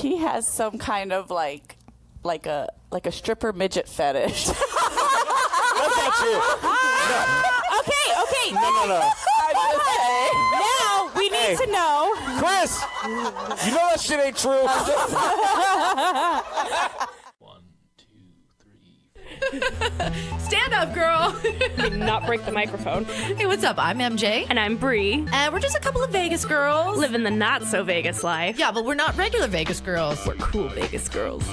he has some kind of like a stripper midget fetish. That's not true. Okay. No. Now we need to know. Chris, you know that shit ain't true. 1, 2, 3. Stand up, girl. Not break the microphone. Hey, what's up? I'm MJ. And I'm Bree. And we're just a couple of Vegas girls. Living the not so Vegas life. Yeah, but we're not regular Vegas girls. We're cool Vegas girls.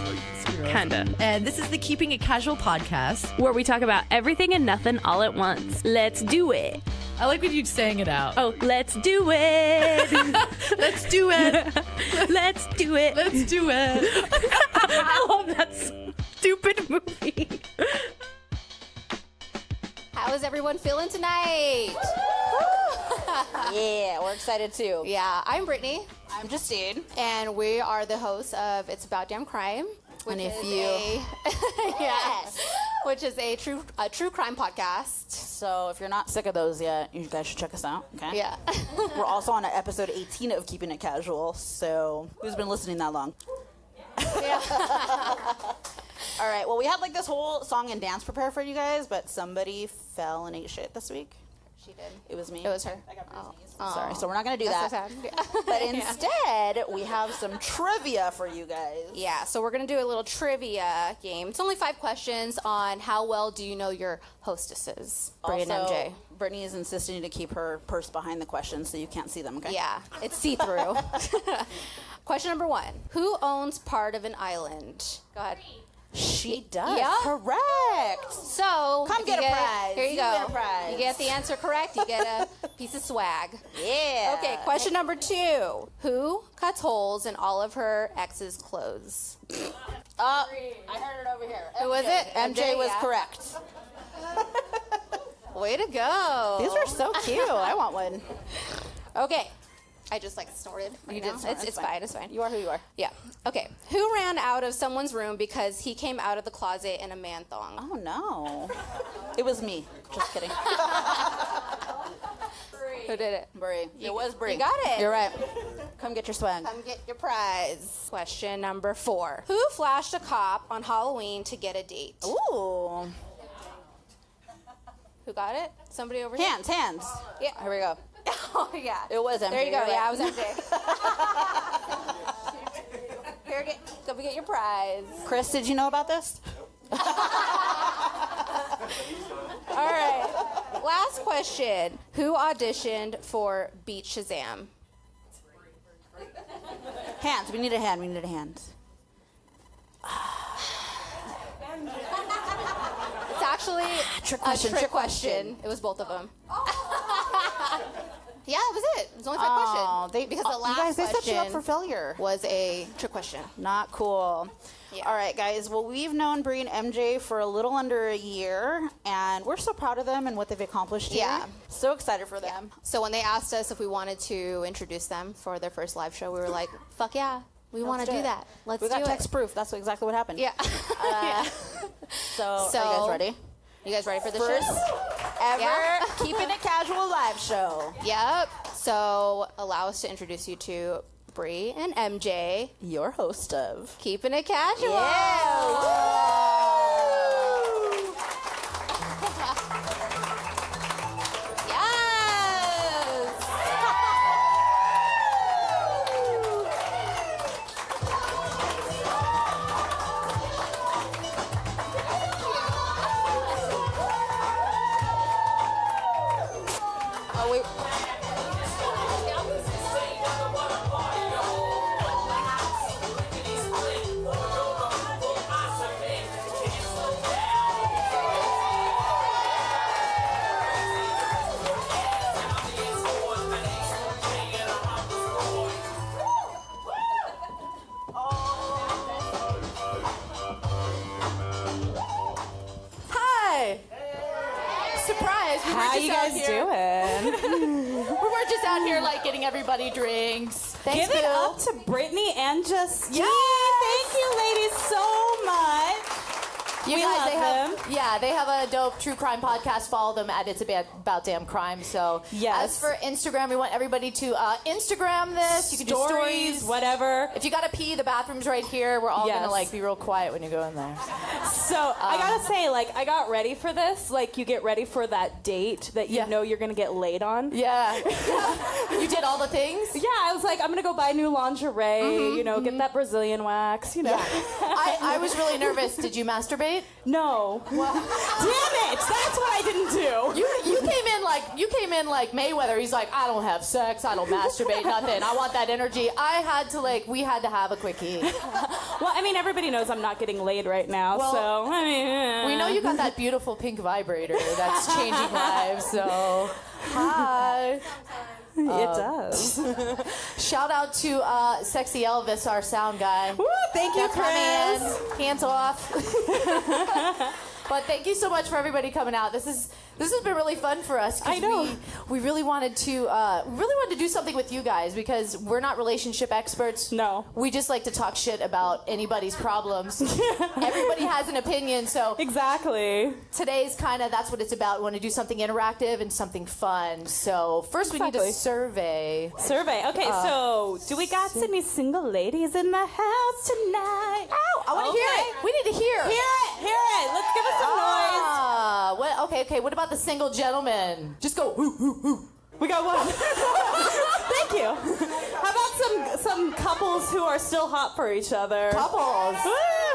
Kinda. And this is the Keeping It Casual podcast. Where we talk about everything and nothing all at once. Let's do it. I like when you saying it out. Oh, let's do it. Let's do it. Let's do it. Let's do it. I love that stupid movie. How is everyone feeling tonight? Yeah, we're excited too. Yeah, I'm Brittany. I'm Justine. And we are the hosts of It's About Damn Crime. And if you... Yes. Which is a true crime podcast. So if you're not sick of those yet, you guys should check us out, okay? Yeah. We're also on episode 18 of Keeping It Casual, so who's been listening that long? Yeah. All right, well, we had like this whole song and dance prepared for you guys, but somebody fell and ate shit this week. She did. It was me. It was her. I got bruised knees. Sorry, so we're not going to do That's that. so sad. But instead, we have some trivia for you guys. Yeah, so we're going to do a little trivia game. It's only 5 questions on how well do you know your hostesses, Bree and MJ. Brittany is insisting to keep her purse behind the questions so you can't see them, okay? Yeah, it's see-through. Question number 1. Who owns part of an island? Go ahead. She does. Yeah. Correct. So come get a prize. Here you go. Get a prize. You get the answer correct, you get a piece of swag. Yeah. Okay, question number 2. Who cuts holes in all of her ex's clothes? I heard it over here. Who was it? MJ was yeah. correct. Way to go. These are so cute. I want one. Okay. I just like snorted. You did snort. It's fine. It's fine. You are who you are. Yeah. Okay. Who ran out of someone's room because he came out of the closet in a man thong? Oh, no. It was me. Just kidding. Who did it? Bree. It was Bree. You got it. You're right. Come get your swag. Come get your prize. Question number 4. Who flashed a cop on Halloween to get a date? Ooh. Who got it? Somebody over here? Hands. Yeah. Here we go. Oh, yeah. It was MJ. There you go. Right. Yeah, it was MJ. Here, come get your prize. Chris, did you know about this? All right. Last question. Who auditioned for Beat Shazam? Hands. We need a hand. It's actually Trick a question. It was both of them. Yeah, that was it. It was only 5 questions. Because the last you guys, they set you up question for failure. was a trick question. Not cool. Yeah. All right, guys. Well, we've known Bree and MJ for a little under a year, and we're so proud of them and what they've accomplished here. Yeah. So excited for them. So when they asked us if we wanted to introduce them for their first live show, we were like, fuck yeah, we want to do that. Let's do it. We got text proof. That's exactly what happened. Yeah. So, are you guys ready? You guys ready for the First show? ever Keeping It Casual live show. Yep. So allow us to introduce you to Bree and MJ, Your host of Keeping It Casual. Yeah. How you guys doing? We're just out here like getting everybody drinks. Thanks, Give it up to Brittany and Justine. Yes. Thank you, ladies, so much. You We guys, love they have, them. yeah, they have a dope true crime podcast. Follow them at It's About Damn Crime. So, Yes. as for Instagram, we want everybody to Instagram this. You can do stories, whatever. If you gotta pee, the bathroom's right here. We're all Yes. gonna like be real quiet when you go in there. So I gotta say, like, I got ready for this. Like, you get ready for that date that you Yeah. know you're gonna get laid on. Yeah. You did all the things? Yeah, I was like, I'm gonna go buy new lingerie, get that Brazilian wax, I was really nervous. Did you masturbate? No. Damn it! That's what I didn't do. You came in like Mayweather. He's like, I don't have sex, I don't masturbate, nothing. I want that energy. We had to have a quickie. Well, I mean, everybody knows I'm not getting laid right now, Well, so I mean, We know you got that beautiful pink vibrator that's changing lives. So, hi. It does. Shout out to Sexy Elvis, our sound guy. Woo, thank you, That's Chris. my man. Hands off. But thank you so much for everybody coming out. This has been really fun for us. 'Cause I know. We really wanted to do something with you guys because we're not relationship experts. No. We just like to talk shit about anybody's problems. Everybody has an opinion, so Exactly. today's that's what it's about. We want to do something interactive and something fun. So first we need Exactly. a survey. Survey. Okay, so do we got any single ladies in the house tonight? Ow, I want to hear it. We need to hear it. Hear it. Let's give us some noise. Okay. What about the single gentleman? Just go. Hoo, hoo, hoo. We got one. Thank you. How about some couples who are still hot for each other? Couples. Woo!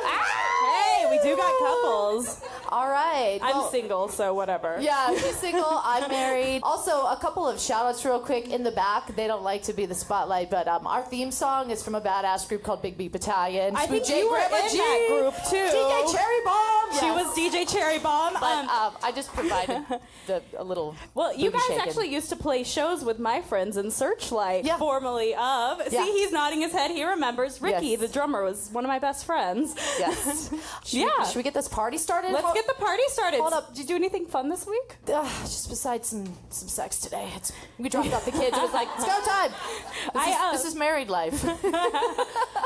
Hey, we do got couples. All right. I'm well, single, so whatever. Yeah, she's single. I'm married. Also, a couple of shout-outs real quick in the back. They don't like to be the spotlight, but our theme song is from a badass group called Big Beat Battalion. I think J. you were Grandma in G, that group too. DJ Cherry Bomb. She Yes. was DJ Cherry Bomb. But I just provided a little. Well, you booty guys shaking. actually used to play shows with my friends in Searchlight, Yeah. formerly of. Yeah. See, he's nodding his head. He remembers. Ricky, Yes. the drummer, was one of my best friends. Yes. Yeah. Should we get this party started? Let's get the party started. Hold up. Did you do anything fun this week? Just besides some sex today. We dropped off the kids. It was like, it's go time. This is married life.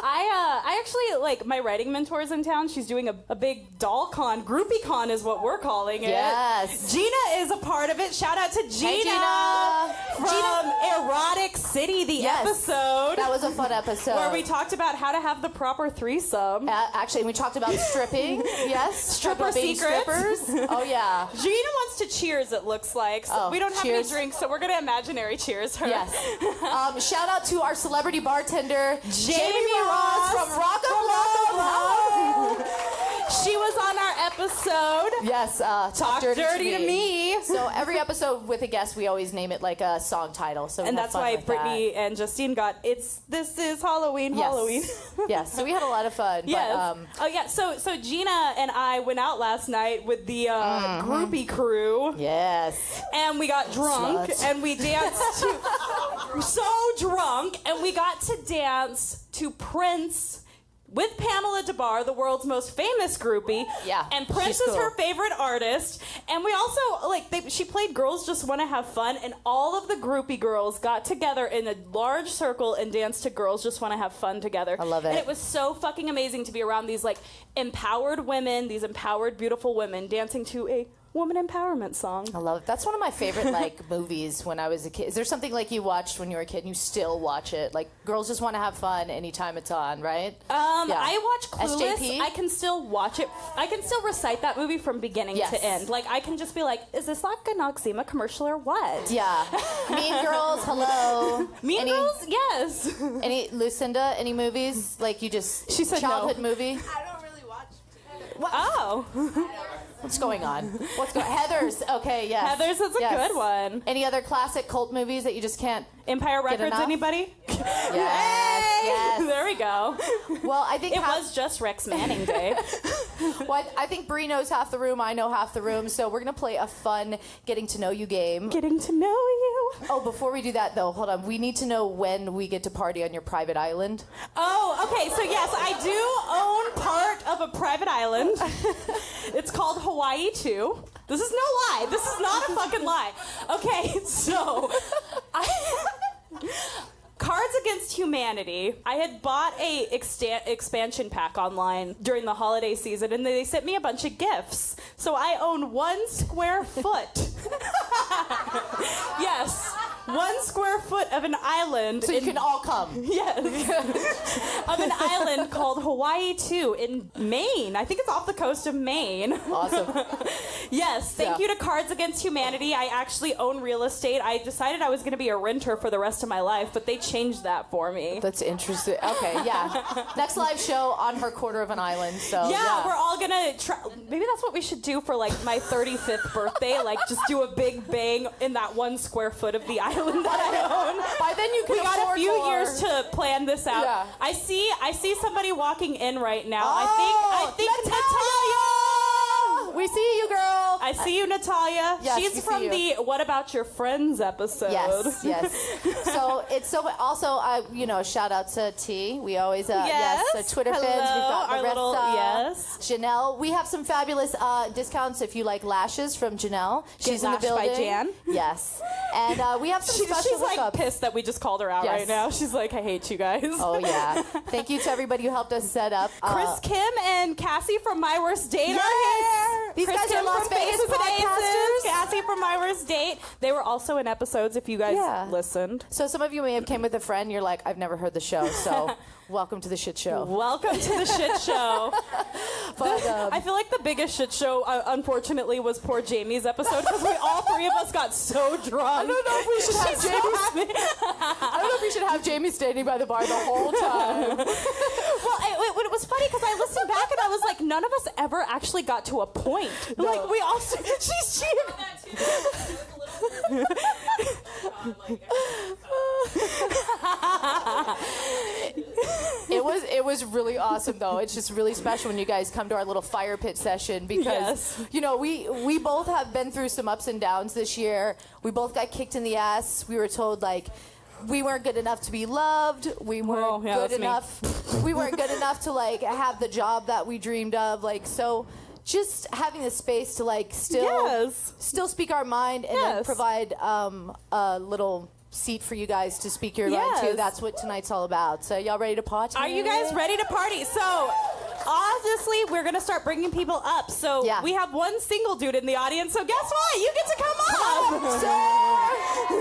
I actually, like, my writing mentor's in town. She's doing a big doll con. Groupie con is what we're calling it. Yes. Gina is a part of it. Shout out to Gina. Hey, Gina. From Erotic City, the Yes. episode. That was a fun episode. Where we talked about how to have the proper threesome. Actually, we talked about stripping. Yes. Stripper Talked about being secrets. strippers. Oh, yeah. Gina wants to cheers, it looks like. So Oh, we don't have cheers. any drinks, so we're going to imaginary cheers her. Yes. Shout out to our celebrity bartender, Jamie Ross from Rock of Love. She was on our episode. Yes. Talk Dirty to me. So every episode with a guest, we always name it like a song title. So we And have that's fun why with Brittany and Justine got This is Halloween, that. Halloween. Yes. So we had a lot of fun. Yes. But, So Gina and I went out last night with the groupie crew. yes. And we got drunk Sluts. and we danced to so drunk and we got to dance to Prince with Pamela DeBar, the world's most famous groupie. Yeah, And Prince she's is her cool. favorite artist. And we also, she played Girls Just Want to Have Fun, and all of the groupie girls got together in a large circle and danced to Girls Just Want to Have Fun together. I love it. And it was so fucking amazing to be around these, empowered women, these empowered, beautiful women dancing to a woman empowerment song. I love it. That's one of my favorite movies when I was a kid. Is there something you watched when you were a kid and you still watch it? Like Girls Just Want to Have Fun anytime it's on, right? Yeah. I watch Clueless. SJP? I can still watch it. I can still recite that movie from beginning Yes. to end. I can just be like, is this like a Noxzema commercial or what? Yeah. Mean Girls, hello. Mean Girls? Yes. Any Lucinda? Any movies you just She said no. childhood movie? I don't really watch. Oh. What's going on? Heathers? Okay, yes. Heathers is a Yes. good one. Any other classic cult movies that you just can't? Empire Records, enough? anybody? Yes. Yes. There we go. Well, I think It was just Rex Manning Day. Well, I think Bree knows half the room. I know half the room. So we're gonna play a fun getting to know you game. Getting to know you. Oh, before we do that though, hold on. We need to know when we get to party on your private island. Oh, okay. So yes, I do own part of a private island. It's called Hawaii 2. This is no lie. This is not a fucking lie. Okay, so Cards Against Humanity. I had bought a expansion pack online during the holiday season, and they sent me a bunch of gifts. So I own 1 square foot. Yes. 1 square foot of an island. So you can all come. Yes. Of an island called Hawaii 2 in Maine. I think it's off the coast of Maine. Awesome. Yes. Thank you to Cards Against Humanity. I actually own real estate. I decided I was going to be a renter for the rest of my life, but they changed that for me. That's interesting. Okay, yeah. Next live show on her quarter of an island. So Yeah, we're all going to try. Maybe that's what we should do for like my 35th birthday. Like just do a big bang in that 1 square foot of the island that I own. By then you can We got a afford few more. years to plan this out. Yeah. I see somebody walking in right now. Oh, I think Natalia. We see you, girl. I see you, Natalia. Yes, we She's see from you. the What About Your Friends episode. Yes. So it's so also shout out to T. We always Yes. the Twitter Hello, fans. We've got our Marissa, little- yes. Janelle. We have some fabulous discounts if you like lashes from Janelle. She's in the lashed by building. Jan? Yes. And we have some special She's like hookups. pissed that we just called her out Yes. right now. She's like, I hate you guys. Oh yeah. Thank you to everybody who helped us set up. Chris Kim and Cassie from My Worst Date Yes! are here. These Chris guys are Kim Las from Vegas Faces and Aces, podcasters. Cassie from My Worst Date. They were also in episodes if you guys Yeah. listened. So some of you may have came with a friend. You're like, I've never heard the show. So welcome to the shit show. Welcome to the shit show. But, I feel like the biggest shit show, unfortunately, was poor Jamie's episode because all three of us got so drunk. I don't know if we should have Jamie. I don't know if we should have Jamie standing by the bar the whole time. Well, it was funny because I listened back and I was like, none of us ever actually got to a point. Like, we all... She's cheating. It was really awesome though. It's just really special when you guys come to our little fire pit session because we both have been through some ups and downs this year. We both got kicked in the ass. We were told like we weren't good enough to be loved. We weren't good enough. We weren't good enough to like have the job that we dreamed of. Like so just having the space to like still speak our mind and then provide a little seat for you guys to speak your mind to. That's what tonight's all about. So y'all ready to party? Are you guys ready to party? So obviously we're gonna start bringing people up. So we have one single dude in the audience. So guess what? You get to come up.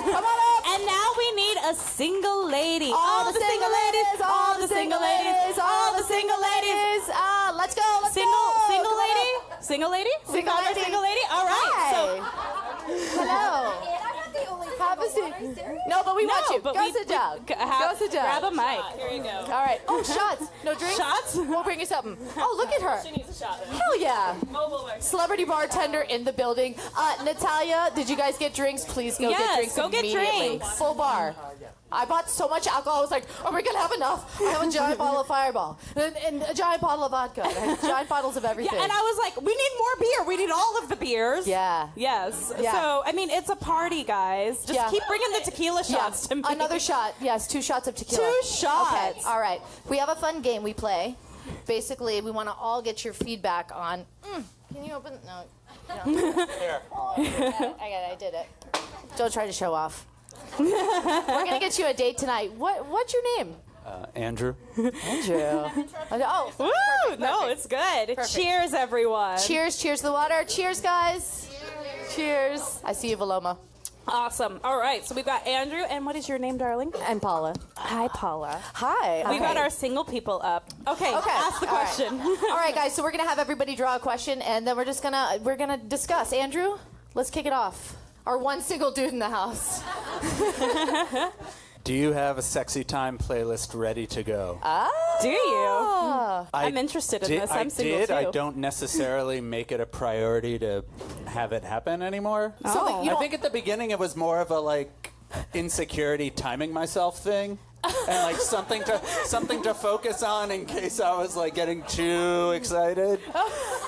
Come on up. And now we need a single lady. All the single ladies. All the single ladies. All the single ladies. Let's go. Let's Single go. lady? Single lady? We Single found our lady. single lady? All right. Hi. Hello. Have a seat. No, but we want you. Go sit down. Go sit down. Grab a mic. Here you go. All right. Oh, shots. No drinks? Shots? We'll bring you something. Oh, look at her. She needs a shot. Hell yeah. Mobile works. Celebrity bartender in the building. Natalia, did you guys get drinks? Please go get drinks go get immediately. drinks. Full bar. I bought so much alcohol. I was like, are we going to have enough? I have a giant bottle of Fireball and a giant bottle of vodka. I have giant bottles of everything. Yeah, and I was like, we need more beer. We need all of the beers. Yeah. Yes. Yeah. So, I mean, it's a party, guys. Just keep bringing the tequila shots to me. Another shot. Yes, 2 shots of tequila. 2 shots. Okay. All right. We have a fun game we play. Basically, we want to all get your feedback on. Can you open? No. Here. I did it. Don't try to show off. We're gonna get you a date tonight. What's your name? Andrew. Andrew. Oh. Woo! No, it's good. Cheers, everyone. Cheers. Cheers to the water. Cheers, guys. Cheers. I see you, Valoma. Awesome. All right, so we've got Andrew, and what is your name, darling? And Paula. Hi, Paula. Hi. We got our single people up. Okay, ask the All right. question. All right, guys. So we're gonna have everybody draw a question, and then we're gonna discuss. Andrew, let's kick it off. Our one single dude in the house. Do you have a sexy time playlist ready to go? Do you? I'm interested in this. I'm single too. I don't necessarily make it a priority to have it happen anymore. So I think at the beginning it was more of a like insecurity timing myself thing. And like something to focus on in case I was like getting too excited.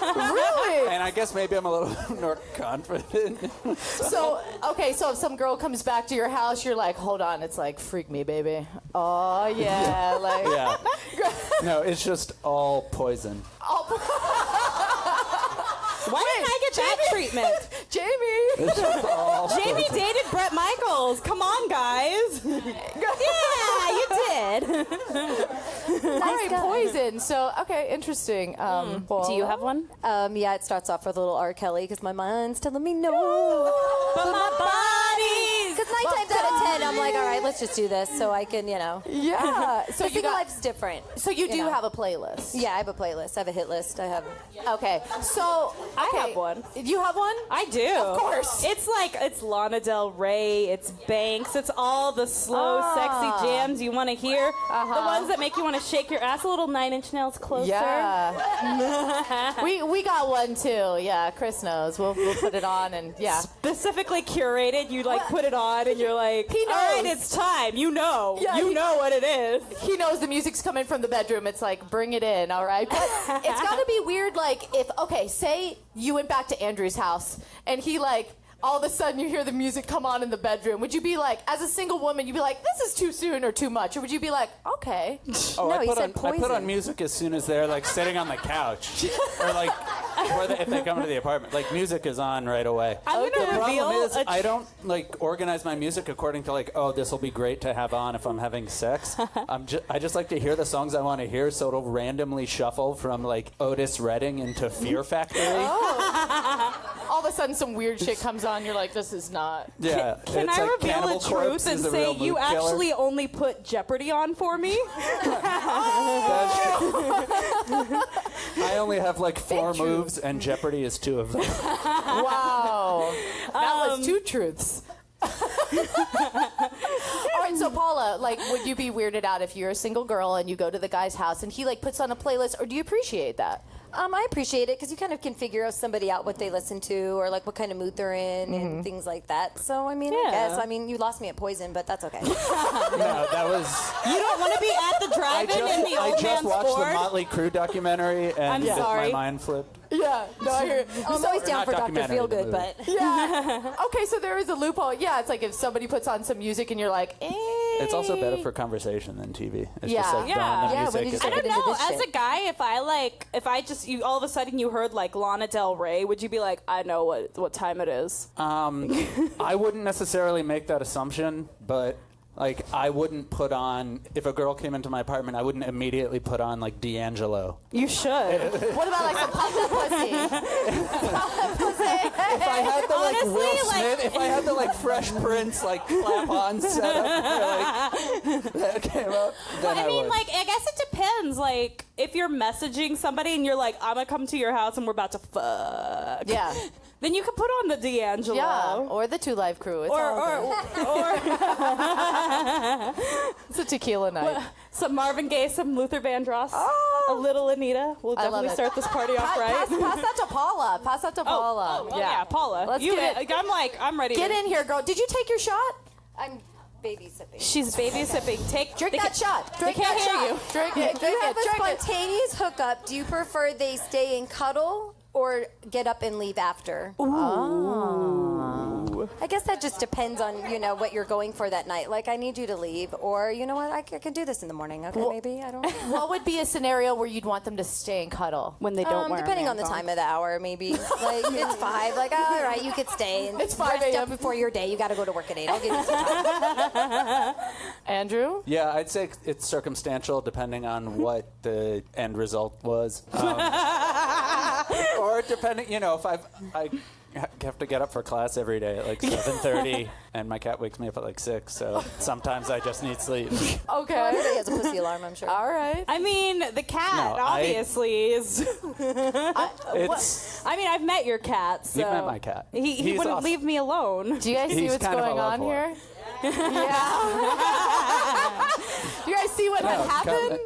Really? And I guess maybe I'm a little more confident. So if some girl comes back to your house, you're like, hold on, it's like, freak me, baby. Oh, yeah. Like, Yeah. No, it's just all poison. Why didn't I get that treatment? Jamie. It's just all Jamie dated Bret Michaels. Come on, guys. Yeah. head. All right, poison. So, okay, interesting. Do you have one? Yeah, it starts off with a little R. Kelly because my mind's telling me no. But my body's. Because 9 times out of 10, I'm like, all right, let's just do this so I can, Yeah. So So single life's different. So you do know. have a playlist. Yeah, I have a playlist. I have a hit list. I have. Okay. So I okay. have one. You have one? I do. Of course. It's Lana Del Rey, it's Banks, it's all the slow, sexy jams you want to hear. The ones that make you want to shake your ass a little. 9 Inch Nails closer. Yeah. we got one too. Yeah, Chris knows. We'll put it on and yeah. Specifically curated. You put it on and you're like, He all right, knows. it's time. You know. Yeah, you he- know what it is. He knows the music's coming from the bedroom. It's like, bring it in, all right? But it's got to be weird, like, if, okay, say you went back to Andrew's house and he, like, all of a sudden you hear the music come on in the bedroom. Would you be like, as a single woman, you'd be like, this is too soon or too much? Or would you be like, okay. Oh, No, I he put said on I put on poison. music as soon as they're like sitting on the couch, or like, if they come to the apartment, like music is on right away. I'm The gonna reveal problem is a I don't like organize my music according to like, oh, this will be great to have on if I'm having sex. I just like to hear the songs I want to hear, so it'll randomly shuffle from like Otis Redding into Fear Factory. All of a sudden some weird shit comes on. You're like, this is not. Yeah, Can it's I like reveal Cannibal a Corpse truth and is the say real you mood killer. actually only put Jeopardy on for me? I only have like 4 moves, and Jeopardy is 2 of them. Wow. That was 2 truths. All right, so Paula, like, would you be weirded out if you're a single girl and you go to the guy's house and he like puts on a playlist, or do you appreciate that? I appreciate it because you kind of can figure somebody out what they listen to or like what kind of mood they're in and things like that. So I mean, I Yeah. guess you lost me at poison, but that's okay. No, that was. You don't want to be at the drive-in in the I old just man's watched Ford? the Motley Crue documentary, and I'm sorry. my mind flipped. Yeah, no, I hear it. I'm always down not for Dr. documentary, the Feelgood, movie. but Yeah. Okay, so there is a loophole. Yeah, it's like if somebody puts on some music and you're like, eh. It's also better for conversation than TV. It's Yeah. just like Yeah. throwing the Yeah, music. when you just It's get I like- don't into know. this As shit. a guy, if I just you all of a sudden you heard like Lana Del Rey, would you be like, I know what time it is? I wouldn't necessarily make that assumption, but like I wouldn't put on, if a girl came into my apartment, I wouldn't immediately put on like D'Angelo. You should. What about like some pop that pussy? If I had the like Honestly, Will like- Smith, if I had the like Fresh Prince like clap on setup, like, that came up, then I mean, would. like, I guess it depends. Like, if you're messaging somebody and you're like, I'm gonna come to your house and we're about to fuck. Yeah. Then you could put on the D'Angelo. Yeah. Or the 2 Live Crew. It's all good. It's a tequila night. Some Marvin Gaye, some Luther Vandross, Oh. a little Anita. We'll I love definitely it. start this party off right. Pass that to Paula. Pass that to Paula. Oh, yeah, Paula. Let's you, get it. I'm ready. Get in here, girl. Did you take your shot? I'm baby sipping. She's baby sipping. Drink they that can- shot. Drink they can't that hear shot. you. Drink it. If Drink you have it. a Drink it. spontaneous hookup, do you prefer they stay and cuddle or get up and leave after? I guess that just depends on, what you're going for that night. Like, I need you to leave, or, you know what, I can do this in the morning. Okay, maybe, I don't know. What would be a scenario where you'd want them to stay and cuddle? When they don't wear Depending a on the man's time of the hour, maybe. Like, it's 5. Like, all right, you could stay. And It's 5 rest a.m. up before your day. You got to go to work at 8. I'll give you some time. Andrew? Yeah, I'd say it's circumstantial depending on what the end result was. Or depending, if I have to get up for class every day at like 7:30, and my cat wakes me up at like 6, so sometimes I just need sleep. Okay. Everybody has a pussy alarm, I'm sure. All right. I mean, the cat No, obviously is. It's I mean, I've met your cat. So You've met my cat. He He's wouldn't awesome. leave me alone. Do you guys see He's what's kind of a going on love here? Yeah. You guys see what had happened?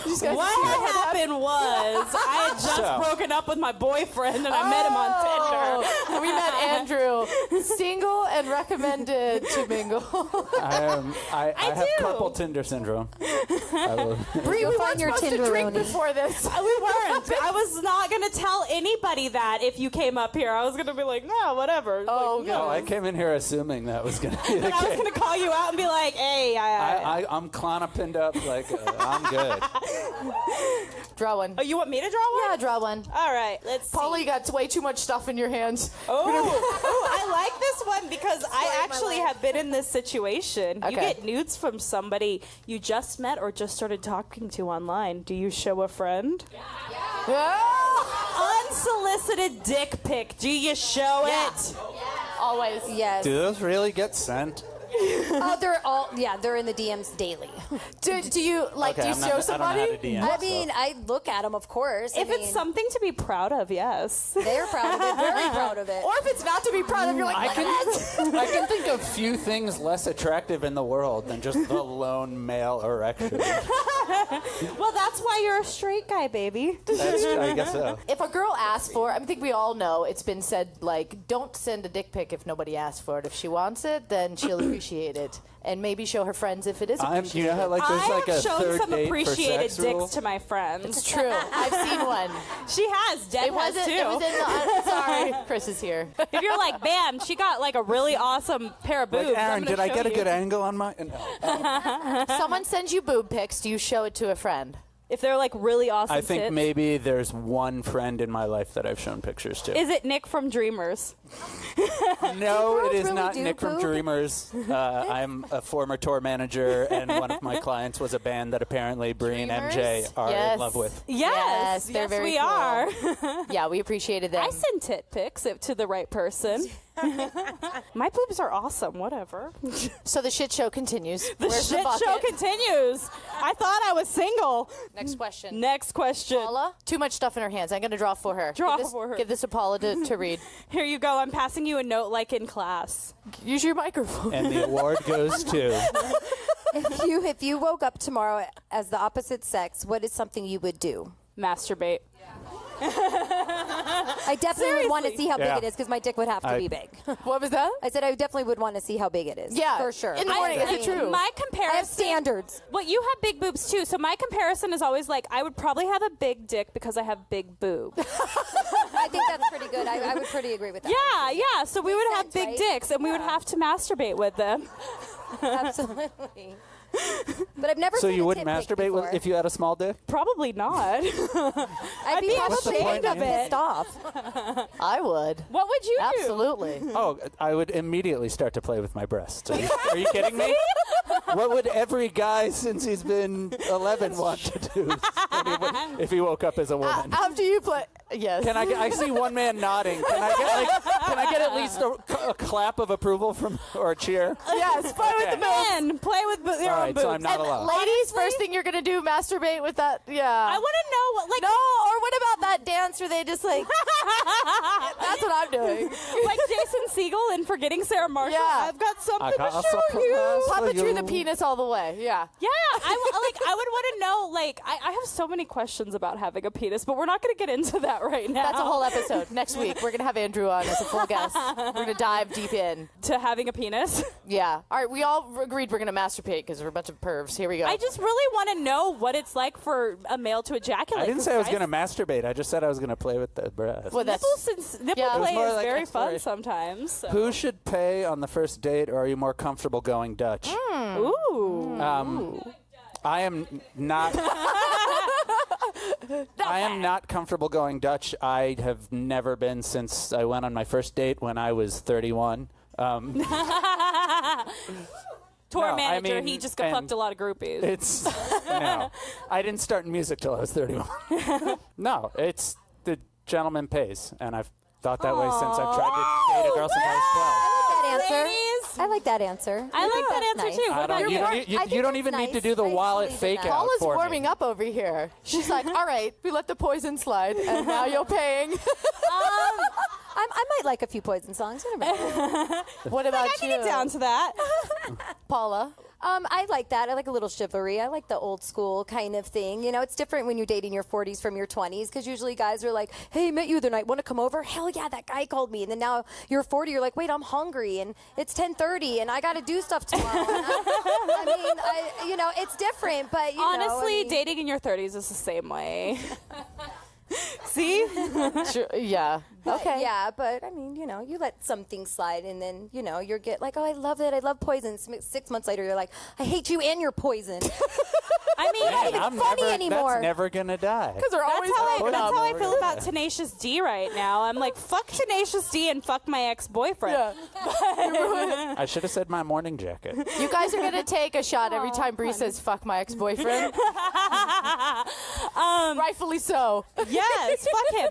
You guys What see had happened was I had just So- broken up with my boyfriend and I met him on Tinder. Oh, we met Andrew, single and recommended to mingle. I have do. carpal Tinder syndrome. I will- Bree, we You'll weren't find your supposed to drink Tinderoni. before this. We weren't. I was not going to tell anybody that if you came up here. I was going to be like, no, whatever. Oh, Like, No, I came in here assuming that was going to be the and I was case. going to call you out and be like, hey, I'm clonopined up, like, I'm good. Draw one. Oh, you want me to draw one? Yeah, draw one. All right, let's see. Paula, you got way too much stuff in your hands. Oh, I like this one because I actually have been in this situation. You Okay. get nudes from somebody you just met or just started talking to online. Do you show a friend? Unsolicited dick pic. Do you show it? Always. Yes. Do those really get sent? Oh, they're in the DMs daily. Do you like? Okay, do you show somebody? I don't know how to DM, I mean, I look at them, of course. If it's something to be proud of, yes. they're proud of it, very proud of it. Or if it's not to be proud of, you're like, I look at this. I can think of few things less attractive in the world than just the lone male erection. Well, that's why you're a straight guy, baby. I guess so. If a girl asks for, I think we all know it's been said, like, don't send a dick pic if nobody asks for it. If she wants it, then she'll appreciate it, and maybe show her friends if it is appreciated. You know how like there's I like a have shown third some date appreciated for sex rule? dicks to my friends. It's true. I've seen one. She has. Deb It has wasn't. too. It was in the. Sorry, Chris is here. If you're like, bam, she got like a really awesome pair of boobs. Like, I'm Aaron, gonna did I show get a you. good angle on my? No. Someone sends you boob pics. Do you show it to a friend? If they're like really awesome I think tits. maybe there's one friend in my life that I've shown pictures to. Is it Nick from Dreamers? No, girls it is really not do Nick from poop? Dreamers. I'm a former tour manager, and one of my clients was a band that apparently Bree and MJ Dreamers? are Yes. in love with. Yes, they're very we cool. are. Yeah, we appreciated them. I send tit pics to the right person. My boobs are awesome. Whatever. So the shit show continues. The Where's shit the bucket? show continues. I thought I was single. Next question. Next question. Paula, too much stuff in her hands. I'm going to draw for her. Draw give this, for her. Give this to Paula to read. Here you go. I'm passing you a note like in class. Use your microphone. And the award goes to. If you woke up tomorrow as the opposite sex, what is something you would do? Masturbate. I definitely would want to see how Yeah. big it is because my dick would have to be big. What was that? I said I definitely would want to see how big it is. Yeah, for sure. in the morning. Is it true? My comparison. I have standards. Well, you have big boobs too. So my comparison is always like, I would probably have a big dick because I have big boobs. I think that's pretty good. I would pretty agree with that. Yeah. So we would have sense, big right? dicks, and we would have to masturbate with them. Absolutely. But I've never So seen you a wouldn't tit pic masturbate before. if you had a small dick? Probably not. I'd be What's the ashamed point, of Ian? it. Pissed off. I would. What would you do? Absolutely. Oh, I would immediately start to play with my breasts. Are you kidding me? What would every guy since he's been 11 want to do if he woke up as a woman? After you play. Yes. Can I see one man nodding. Can I get at least a clap of approval from or a cheer? Yes, play with the boobs. Men, play with your All own right, boobs. so I'm not allowed. Ladies, first thing you're going to do, masturbate with that. Yeah. I want to know what, like, No, or what about that dance where they just like. That's what I'm doing. like Jason Segel in Forgetting Sarah Marshall. Yeah. I've got something I to got a show surprise you. for Puppetry the you. penis all the way. Yeah. Yeah, I would want to know. Like, I have so many questions about having a penis, but we're not going to get into that right now. That's a whole episode. Next week, we're going to have Andrew on as a full guest. We're going to dive deep in. to having a penis. Yeah. All right, we all agreed we're going to masturbate because we're a bunch of pervs. Here we go. I just really want to know what it's like for a male to ejaculate. I didn't say I was guys- going to masturbate. I just said I was going to to play with the breast. Well, that's Nipple Yeah. It was play more is like very fun exploration. sometimes. So. Who should pay on the first date, or are you more comfortable going Dutch? Ooh. I am not. I am not comfortable going Dutch. I have never been since I went on my first date when I was 31. Tour No, I manager, mean, he just and fucked a lot of groupies. It's no. I didn't start in music till I was 31. No, the gentleman pays, and I've thought that way since I've tried to date a girl since I was 12. That answer. Ladies. I like that answer. I like think that that's answer nice. too. What about You you? don't, I you think don't that's even need to nice. do the I wallet believe in fake that. out Paula's for warming me. up over here. She's like, all right, we let the poison slide, and now you're paying. I might like a few Poison songs. You never know. What about I can get down to that. Paula? I like that. I like a little chivalry. I like the old school kind of thing. You know, it's different when you're dating your 40s from your 20s because usually guys are like, hey, met you the other night. Want to come over? Hell yeah, that guy called me. And then now you're 40. You're like, wait, I'm hungry. And it's 10:30 and I got to do stuff tomorrow. It's different. But, Honestly, dating in your 30s is the same way. See? Sure, yeah. Okay. Yeah, but I mean, you let some things slide and then, you get like, oh, I love it. I love Poison. 6 months later, you're like, I hate you and you're Poison. I mean, not even funny anymore. That's never gonna die. Because they're always That's how I Never feel gonna about die. Tenacious D right now. I'm like, fuck Tenacious D and fuck my ex-boyfriend. Yeah. I should have said my morning jacket. You guys are gonna take a shot every time Bree says "fuck my ex-boyfriend." Rightfully so. Yes, fuck him.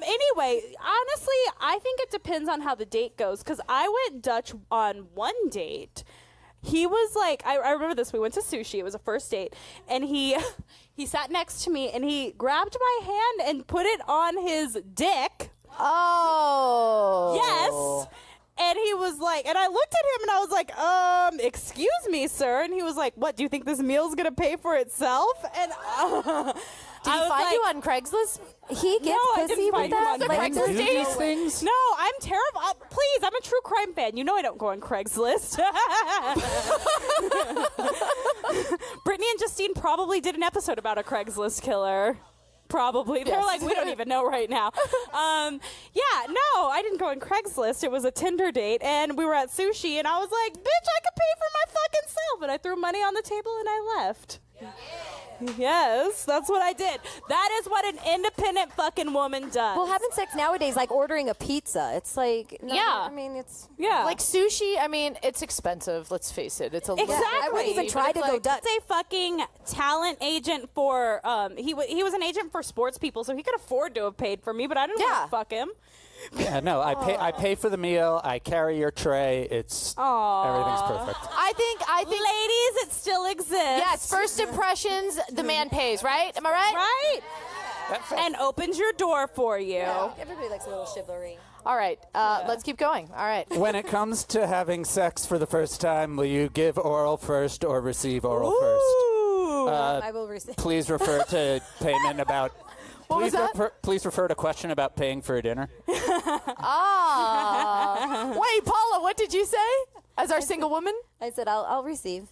Anyway, honestly, I think it depends on how the date goes. Because I went Dutch on one date. He was like, I remember this. We went to sushi. It was a first date, and he sat next to me, and he grabbed my hand and put it on his dick. Oh. Yes. And he was like, and I looked at him and I was like, excuse me, sir. And he was like, what, do you think this meal's going to pay for itself? And Did he find you on Craigslist? He gets I pussy didn't with find him that. on the Like, Craigslist. Do these things? No, I'm terrible. Please, I'm a true crime fan. You know I don't go on Craigslist. Brittany and Justine probably did an episode about a Craigslist killer. Probably. They're like, we don't even know right now. Yeah, no, I didn't go on Craigslist. It was a Tinder date, and we were at sushi, and I was like, bitch, I could pay for my fucking self. And I threw money on the table, and I left. Yes, that's what I did. That is what an independent fucking woman does. well, having sex nowadays, like ordering a pizza. It's like, no, Yeah. I mean, it's. yeah. Like sushi, I mean, it's expensive. Let's face it. It's a little. Exactly. I wouldn't even try to go Dutch. He's a fucking talent agent for he was an agent for sports people, so he could afford to have paid for me, but I didn't want to fuck him. Yeah, no, I pay for the meal. I carry your tray. It's everything's perfect. I think. Ladies, it still exists. Yes, first impressions, the man pays, right? Am I right? Right? And opens your door for you. Everybody likes a little chivalry. All right, let's keep going. All right. When it comes to having sex for the first time, will you give oral first or receive oral first? Ooh. I will receive. Please refer to payment about. What was that? Please refer to question about paying for a dinner. Ah. Wait, Paula, what did you say? As our single woman? I said I'll receive.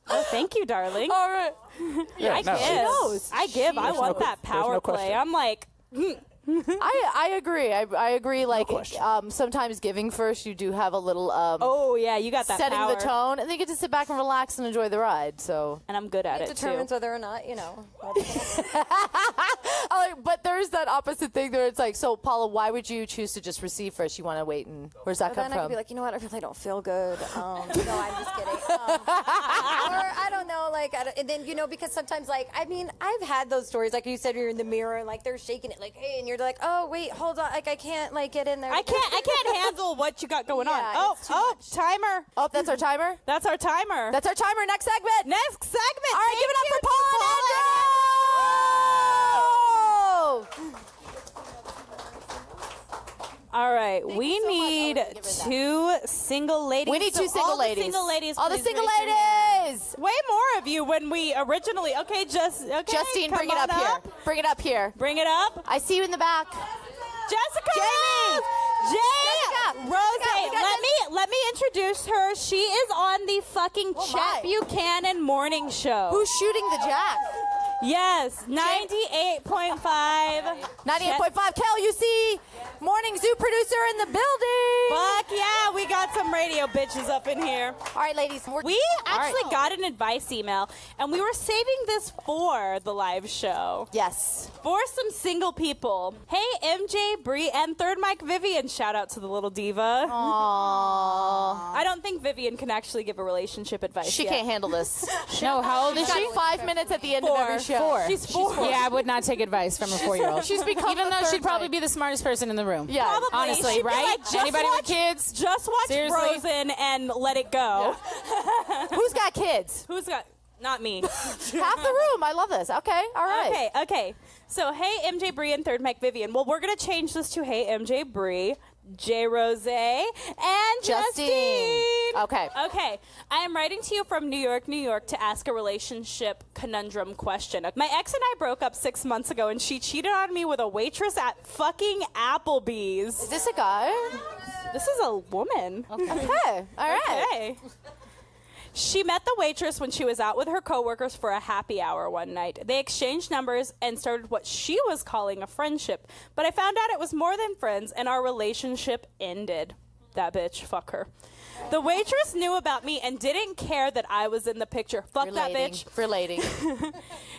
Oh, thank you, darling. All right. Yeah, I no, give. I give. I want that power no play. question. I'm like, I agree. I agree. Like question. sometimes giving first, you do have a little oh yeah, you got that setting power. the tone, and then you get to sit back and relax and enjoy the ride. So, And I'm good at It it determines too. whether or not, you know. but there's that opposite thing there. It's like, so Paula, why would you choose to just receive first? You want to wait, and where's that Or come then I could from? be like, you know what, I really don't feel good. No, I'm just kidding. Or I don't know, like, and then, you know, because sometimes, like, I mean, I've had those stories, like you said, you're in the mirror and like they're shaking it, like, hey, and you're like, oh wait, hold on, like I can't like get in there. I can't handle what you got going on. Yeah, it's too much. Timer. Oh, that's our timer. That's our timer. That's our timer. Next segment. Next segment. All right, give it up for Paula and Andrew. All right, we need two single ladies. We need two So single all ladies. The single ladies. All the please single raise your hand. ladies. Way more of you when we originally. Okay, Justine, come bring it on up here. Bring it up here. Bring it up. I see you in the back. Jessica. Jamie. Jay. Rose. Let me introduce her. She is on the fucking Oh, Chet my. Buchanan morning show. Who's shooting the jack? Yes, 98.5. 98.5 KLUC. Morning Zoo producer in the building. Fuck yeah, we got some radio bitches up in here. All right, ladies. We actually got an advice email, and we were saving this for the live show. Yes. For some single people. Hey, MJ, Bree, and Third Mike Vivian. Shout out to the little diva. Aww. I don't think Vivian can actually give a relationship advice She yet. can't handle this. No, how old is She's she? got 5 minutes at the end of every show. 4. She's 4. Yeah, I would not take advice from a 4-year-old. She's become Even the though third she'd probably Mike. be the smartest person in the room. Yeah. Probably. Honestly, She'd be right? like, just Anybody watch, with kids? Just watch Seriously? Frozen and let it go. Who's got kids? Who's got... Not me. Half the room. I love this. Okay. All right. Okay. So, hey, MJ, Bree, and Third Mike Vivian. Well, we're going to change this to hey, MJ, Bree, J. Rose, and Justine. Okay. Okay. I am writing to you from New York, New York to ask a relationship conundrum question. My ex and I broke up 6 months ago, and she cheated on me with a waitress at fucking Applebee's. Is this a guy? This is a woman. Okay. All right. Okay. She met the waitress when she was out with her coworkers for a happy hour one night. They exchanged numbers and started what she was calling a friendship. But I found out it was more than friends, and our relationship ended. That bitch, fuck her. The waitress knew about me and didn't care that I was in the picture. Fuck that bitch. Relating.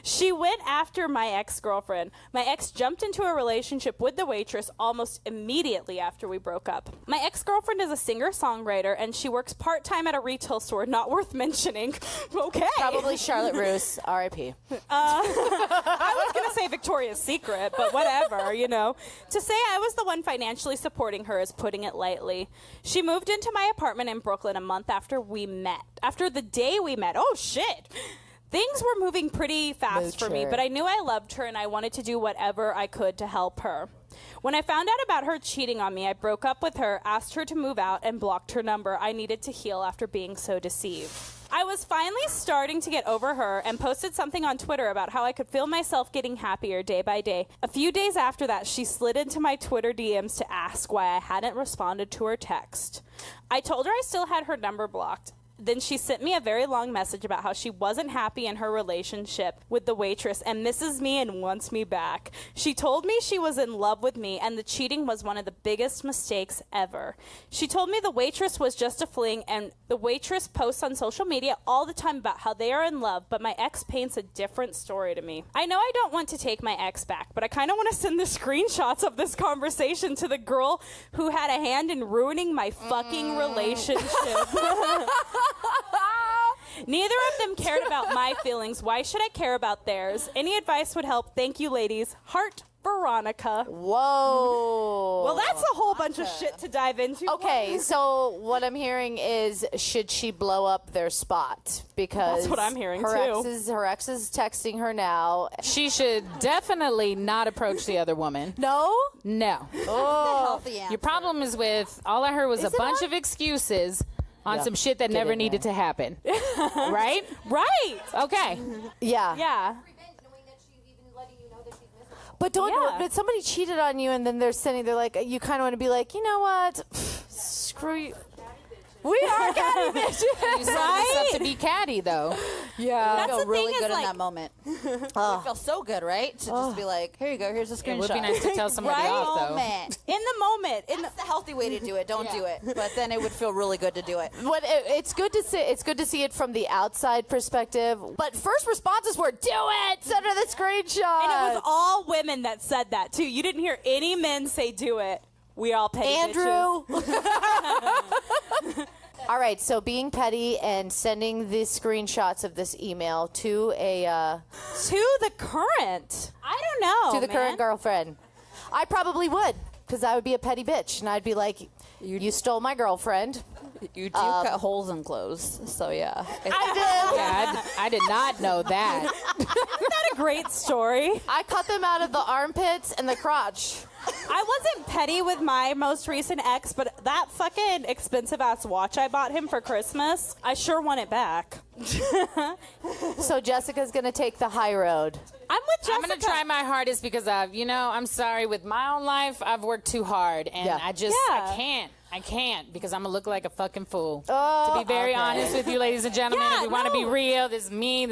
She went after my ex-girlfriend. My ex jumped into a relationship with the waitress almost immediately after we broke up. My ex-girlfriend is a singer-songwriter, and she works part-time at a retail store. Not worth mentioning. Okay. Probably Charlotte Roos, R.I.P. I was going to say Victoria's Secret, but whatever, you know. To say I was the one financially supporting her is putting it lightly. She moved into my apartment in Brooklyn a month after we met. After the day we met. Oh, shit. Things were moving pretty fast for me, but I knew I loved her and I wanted to do whatever I could to help her. When I found out about her cheating on me, I broke up with her, asked her to move out, and blocked her number. I needed to heal after being so deceived. I was finally starting to get over her and posted something on Twitter about how I could feel myself getting happier day by day. A few days after that, she slid into my Twitter DMs to ask why I hadn't responded to her text. I told her I still had her number blocked. Then she sent me a very long message about how she wasn't happy in her relationship with the waitress and misses me and wants me back. She told me she was in love with me and the cheating was one of the biggest mistakes ever. She told me the waitress was just a fling, and the waitress posts on social media all the time about how they are in love, but my ex paints a different story to me. I know I don't want to take my ex back, but I kind of want to send the screenshots of this conversation to the girl who had a hand in ruining my fucking relationship. Neither of them cared about my feelings. Why should I care about theirs? Any advice would help. Thank you, ladies. Heart, Veronica. Whoa. Well, that's a whole bunch of shit to dive into. Okay, so what I'm hearing is, should she blow up their spot? Because that's what I'm hearing, her too. Her ex is texting her now. She should definitely not approach the other woman. No? No. Oh. Your problem is with, all I heard was a bunch of excuses on some shit that never needed to happen. Right? Right. Okay. Yeah. Yeah. But but somebody cheated on you and then they're like, you kind of want to be like, you know what? Screw you. We are catty bitches. You set us up to be catty, though. Yeah. I That's feel the really thing good is, in like- that moment. It feels so good, right? To just be like, here you go, here's a screenshot. It would be nice to tell somebody Right? off, though. Moment. In the moment. That's the healthy way to do it. Don't do it. But then it would feel really good to do it. It's good to see. It's good to see it from the outside perspective. But first responses were, "Do it! Send her the screenshot." And it was all women that said that, too. You didn't hear any men say do it. We all petty Andrew. bitches. All right, so being petty and sending the screenshots of this email to To the current. I don't know, to the man. current girlfriend. I probably would, because I would be a petty bitch, and I'd be like, "You stole my girlfriend." You do cut holes in clothes, so yeah. I did. Yeah, I did not know that. Isn't that a great story? I cut them out of the armpits and the crotch. I wasn't petty with my most recent ex, but that fucking expensive ass watch I bought him for Christmas, I sure want it back. So Jessica's gonna take the high road. I'm with Jessica. I'm going to try my hardest because I'm sorry, with my own life, I've worked too hard, and Yeah. I can't because I'm going to look like a fucking fool. Oh, To be very okay. honest with you, ladies and gentlemen, Yeah, if we want to be no. real, this is me.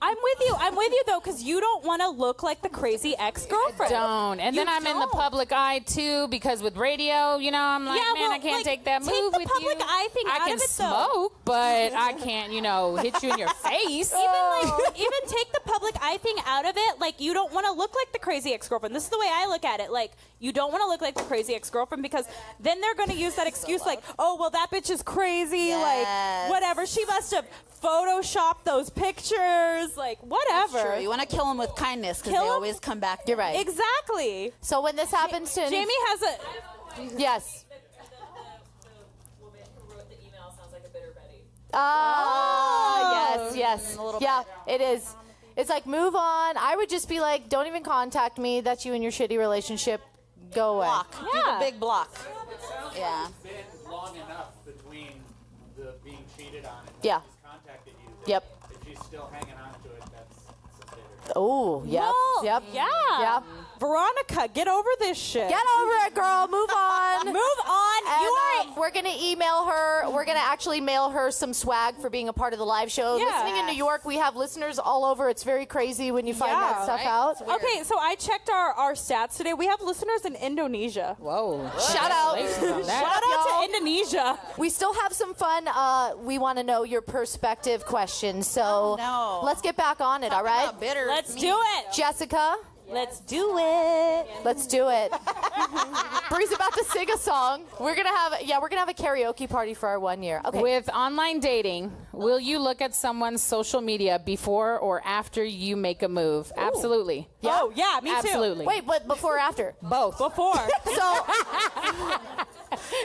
I'm with you though, because you don't want to look like the crazy ex-girlfriend. Don't. And You then I'm in the don't. public eye too, because with radio, I'm like, Yeah, man, well, I can't like, take that take move the with public you. eye thing I out can of it, though. smoke, but I can't, hit you in your face. Even take the public eye thing out of it. Like, you don't want to look like the crazy ex-girlfriend. This is the way I look at it. Like, you don't want to look like the crazy ex-girlfriend because then they're going to use that excuse like, oh, well, that bitch is crazy. Yes. Like, whatever. She must have photoshopped those pictures. Like, whatever. Sure, you want to kill them with kindness because Kill they 'em? always come back. You're right. Exactly. So when this happens to Jamie has a... yes. Yes. Yeah, it is. It's like, move on. I would just be like, don't even contact me. That's you and your shitty relationship. Go away. Block. Do the big block. Yeah. It's been long enough between the being cheated on and Yeah. she's contacted you. Yep. If she's still hanging on to it, that's bitter. Oh, yep. Well, Yep. yeah. Yeah. Veronica, get over this shit. Get over it, girl. Move on. Move on. And, You are. we're going to email her. We're going to actually mail her some swag for being a part of the live show. Yeah. Listening in New York, we have listeners all over. It's very crazy when you find that stuff out. Okay, so I checked our stats today. We have listeners in Indonesia. Whoa. Shout out. Shout out to Indonesia. We still have some fun. We want to know your perspective questions. So no. let's get back on it, all right? Bitter. Let's do it. Jessica, Let's do it. let's do it. Bree's about to sing a song. We're gonna have a karaoke party for our 1 year. Okay. With online dating, will you look at someone's social media before or after you make a move? Absolutely. Yeah. Oh, yeah, me too. Absolutely. Wait, but before or after? Both. Before.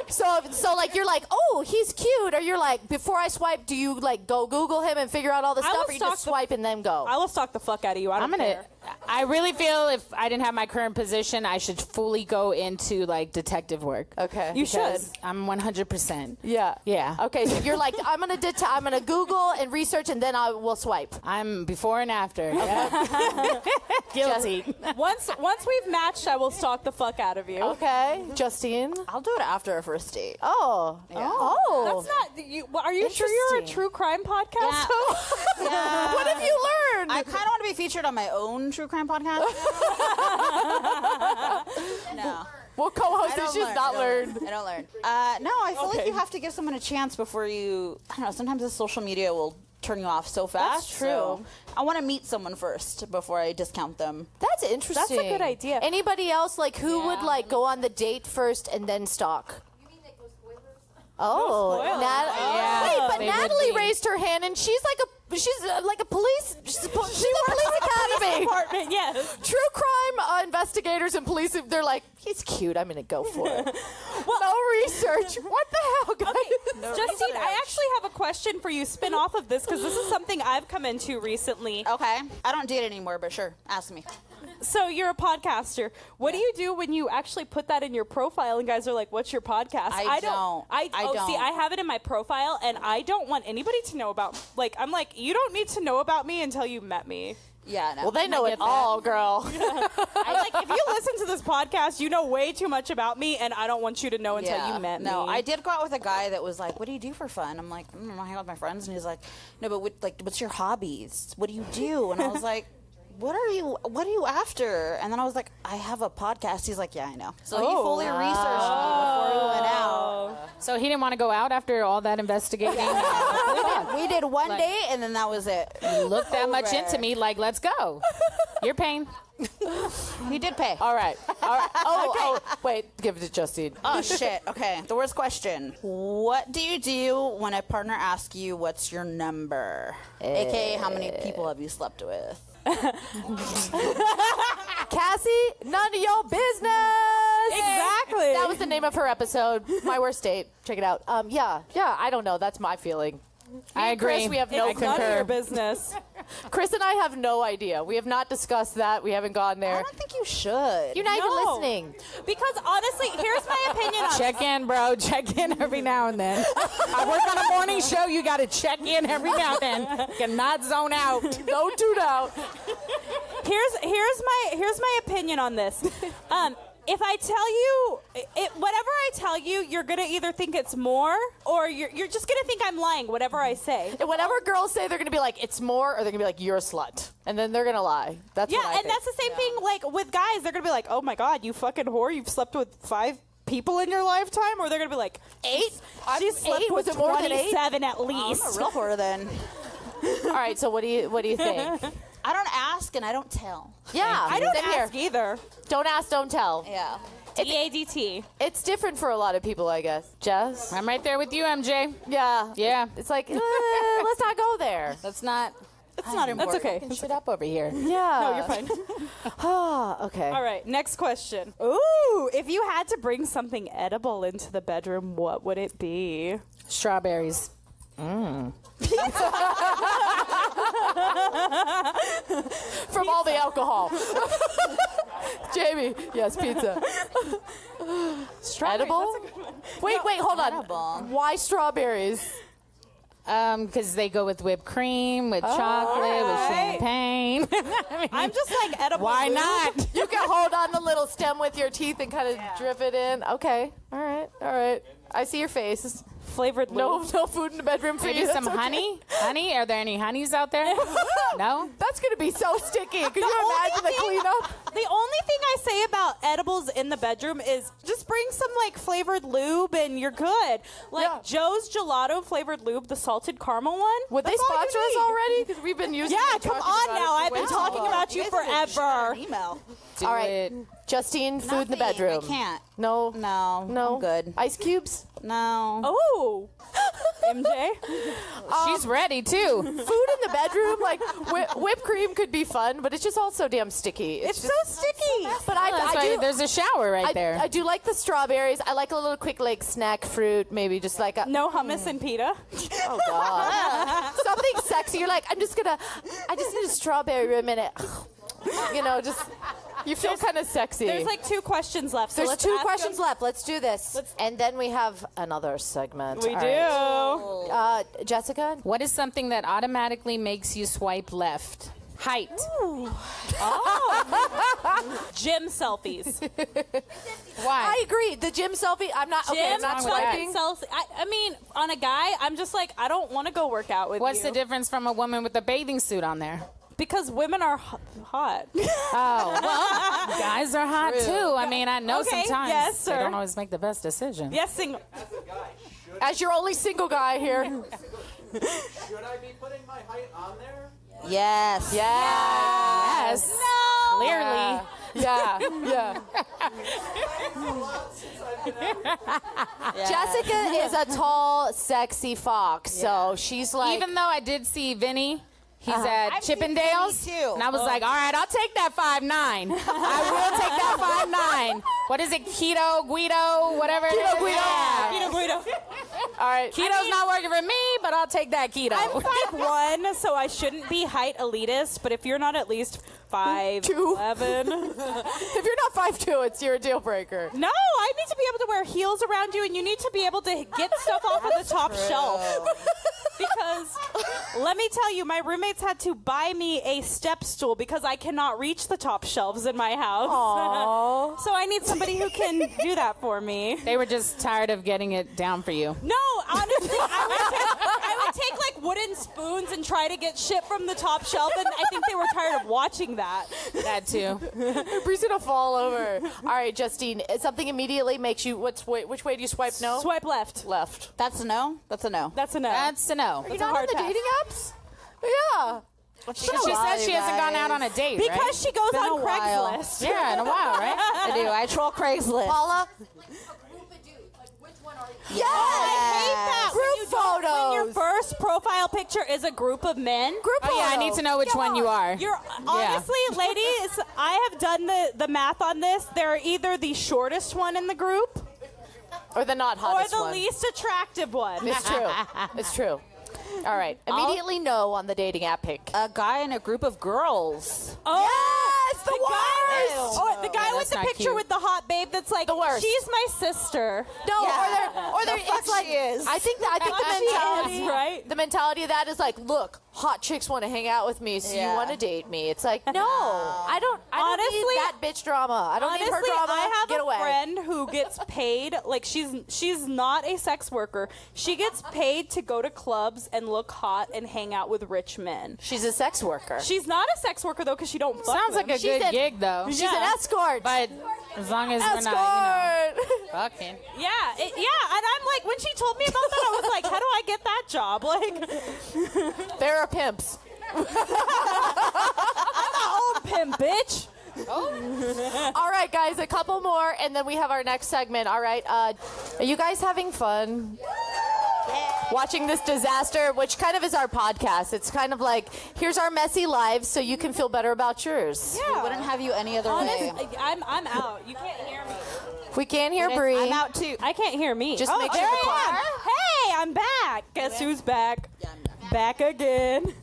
So like you're like, oh, he's cute, or you're like, before I swipe, do you like go Google him and figure out all the I will stuff, or you just stalk the- swipe and then go? I will stalk the fuck out of you. I don't care. I really feel if I didn't have my current position, I should fully go into like detective work. Okay. You should. Because I'm 100%. Yeah. Yeah. Okay, so you're like, I'm gonna Google and research, and then I will swipe. I'm before and after. Guilty. Once we've matched, I will stalk the fuck out of you. Okay, Justine. I'll do it after a first date. Oh. Oh. That's not. Are you sure you're a Interesting. true crime podcast Yeah. host? Yeah. What have you learned? I kind of want to be featured on my own true crime podcast. No. What co-host did she's not learned? I don't learn. No, I feel like you have to give someone a chance before you. I don't know. Sometimes the social media will turn you off so fast. That's true. So I want to meet someone first before I discount them. That's interesting. That's a good idea. Anybody else like who would like go on the date first and then stalk? Oh, spoilers. Yeah, wait, but they would Natalie be. raised her hand, and she's like a police. She's a police academy. Department, yes. True crime investigators and police. They're like, he's cute. I'm gonna go for it. No research. What the hell, guys? Justine, I actually have a question for you. Spin off of this because this is something I've come into recently. Okay. I don't date anymore, but sure. Ask me. So you're a podcaster. What do you do when you actually put that in your profile and guys are like, "What's your podcast?" I don't. I don't. See, I have it in my profile and I don't want anybody to know about. Like, I'm like, you don't need to know about me until you met me. Yeah. No. Well, they know it all, girl. I like if you listen to this podcast, you know way too much about me, and I don't want you to know until Yeah. you met me. No, I did go out with a guy that was like, "What do you do for fun?" I'm like, "I hang out with my friends," and he's like, "No, but what's your hobbies? What do you do?" And I was like, What are you after? And then I was like, I have a podcast. He's like, yeah, I know. So he fully researched me before we went out. So he didn't want to go out after all that investigating. We did one date, and then that was it. You looked that much into me, like, let's go. You're paying. He did pay. All right. Oh, wait. Give it to Justine. Oh, shit. Okay. The worst question. What do you do when a partner asks you what's your number? AKA, how many people have you slept with? Cassie, none of your business. Exactly. That was the name of her episode. My worst date. Check it out. Yeah. I don't know. That's my feeling. I agree. Chris, we have no It's none of your concur. business. Chris and I have no idea. We have not discussed that. We haven't gone there. I don't think you should. You're not No. even listening. Because honestly, here's my opinion on Check in, bro. Check in every now and then. I work on a morning show. You got to check in every now and then. You cannot zone out. Don't tune out. Here's my opinion on this. If I tell you, whatever I tell you, you're gonna either think it's more, or you're just gonna think I'm lying. Whatever I say. And whenever girls say they're going to be like, it's more, or they're going to be like, you're a slut. And then they're going to lie. That's Yeah, what I and think. that's the same thing. Like with guys, they're gonna be like, "Oh my god, you fucking whore! You've slept with 5 people in your lifetime," or they're gonna be like, 8? "She slept 8? with Was it more than 8? 27 at I'm least." a real whore then. All right, so what do you think? I don't ask and I don't tell. Yeah, I don't same here. ask either. Don't ask, don't tell. Yeah. DADT. It's different for a lot of people, I guess. Jess? I'm right there with you, MJ. Yeah. Yeah. It's like, let's not go there. That's not. It's not important. That's okay. Fucking shit up over here. Yeah. No, you're fine. Okay. All right, next question. Ooh, if you had to bring something edible into the bedroom, what would it be? Strawberries. From all the alcohol. Jamie, yes, pizza. Edible? Wait, hold on. edible. Why strawberries? Because they go with whipped cream, with chocolate, with champagne. I mean, I'm just like edible. why lube. not? You can hold on the little stem with your teeth and kind of drip it in. Okay. All right. I see your face. Flavored lube. No food in the bedroom for Maybe you. some That's okay. honey? Honey? Are there any honeys out there? No? That's going to be so sticky. Could you imagine the cleanup? The only thing I say about edibles in the bedroom is just bring some like flavored lube and you're good. Like Joe's Gelato flavored lube, the salted caramel one. Would they That's all you sponsor us need. already? Because we've been using Yeah, it. come on now. I've been talking about you forever. Email. Do All right. it. Justine, food in the bedroom. I can't. No. No. I'm good. Ice cubes? No. Oh, MJ. She's ready, too. Food in the bedroom, like whipped cream could be fun, but it's just all so damn sticky. It's just, so sticky. But That's I why do. there's a shower right there. I do like the strawberries. I like a little quick like snack fruit, maybe just like a No hummus and pita. oh god, something sexy. You're like, I just need a strawberry for a minute. You know, just you feel kind of sexy. There's like 2 questions left. So There's let's 2 ask questions them. left. Let's do this, and then we have another segment. We All do. right. Jessica. What is something that automatically makes you swipe left? Height. Gym selfies. Why? I agree. The gym selfie. I'm not. Okay, I'm Gym not wrong with that? swiping. selfie. I mean, on a guy, I'm just like, I don't want to go work out with What's you. the difference from a woman with a bathing suit on there? Because women are hot. Oh, well, guys are hot too. I mean, I know Okay, sometimes yes, they sir. don't always make the best decision. Yes, single. As your only single guy here. Should I be putting my height on there? Yes. Yes. No. Clearly. Yeah. Jessica is a tall, sexy fox, so she's like. Even though I did see Vinny, he's at I've seen Chippendales, Vinny, too. and I was like, all right, I'll take that 5'9". I will take that 5'9". What is it, Keto, Guido, whatever it is? Guido. Yeah. Guido. all right. Keto's not working for me, but I'll take that keto. I'm 5'1", so I shouldn't be height elitist. But if you're not at least 5'11", If you're not 5'2", it's your deal breaker. no, I need to be able to wear heels around you, and you need to be able to get stuff off of the top shelf. Because let me tell you, my roommates had to buy me a step stool because I cannot reach the top shelves in my house. So I need somebody who can do that for me. They were just tired of getting it down for you. No, honestly, I would take like wooden spoons and try to get shit from the top shelf, and I think they were tired of watching that. That too. Bree's gonna fall over. All right, Justine, something immediately makes you. Which way do you swipe? No. Swipe left. Left. That's a no. That's a no. That's a no. That's a no. You're a not on hard the pass. dating apps? Yeah. She says she hasn't gone out on a date, Because right? she goes Been on a while. Craigslist. Yeah, in a while, right? I do. I troll Craigslist. Paula. Yes. I hate that. Group When your photos. first profile picture is a group of men. Oh yeah, I need to know which one you are. You're honestly, ladies, I have done the math on this. They're either the shortest one in the group Or the not or hottest the one. least attractive one. It's true. It's true. All right. Immediately no on the dating app pick. A guy in a group of girls. Oh, Yes, the guy, worst. oh, the guy Yeah, with that's the not picture cute. with the hot babe that's like, The worst. she's my sister. No, Yeah. or they're The fuck it's like she is. I think the She mentality is, right? the mentality of that is like, look, hot chicks want to hang out with me, so you Yeah. want to date me. It's like, no, I don't Honestly- need that bitch drama. I don't need her Honestly, drama. I have Get a away. friend who gets paid, like she's not a sex worker. She gets paid to go to clubs and look hot and hang out with rich men. She's a sex worker. She's not a sex worker though, because she don't fuck Sounds them. like a She's good an- gig though. She's Yeah. an escort. But as long as we're not, escort. fucking. Yeah, and I'm like, when she told me about that, I was like, how do I get that job? Like, There are pimps. oh, pimp, bitch. All right, guys, a couple more, and then we have our next segment. All right, are you guys having fun? Watching this disaster, which kind of is our podcast. It's kind of like, here's our messy lives so you can feel better about yours. We wouldn't have you any other way. Honest, I'm out. You can't hear me. We can't hear Bree. I'm out too. I can't hear me. Just oh, make sure there the I car- am. Hey, I'm back. Guess who's back? Back again.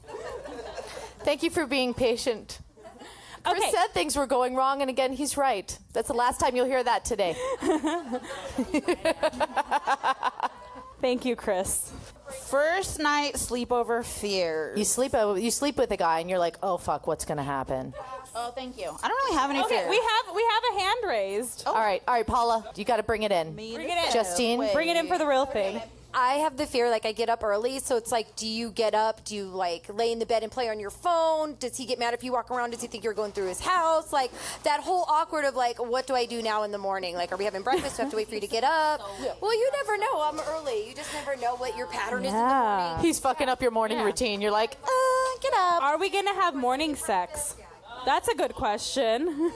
Thank you for being patient. Chris Okay. said things were going wrong, and again, he's right. That's the last time you'll hear that today. Thank you, Chris. First night sleepover fears. You sleep with a guy and you're like, oh fuck, what's gonna happen? Oh, thank you. I don't really have any fears. We have a hand raised. All right, Paula, you got to bring it in. Bring it in. Justine, Bring it in for the real thing. I have the fear, like, I get up early, so it's like, do you get up? Do you, like, lay in the bed and play on your phone? Does he get mad if you walk around? Does he think you're going through his house? Like, that whole awkward of, like, what do I do now in the morning? Like, are we having breakfast? Do I have to wait for you to get up? Well, you never know. I'm early. You just never know what your pattern is in the morning. He's fucking up your morning routine. You're like, get up. Are we going to have morning sex? That's a good question.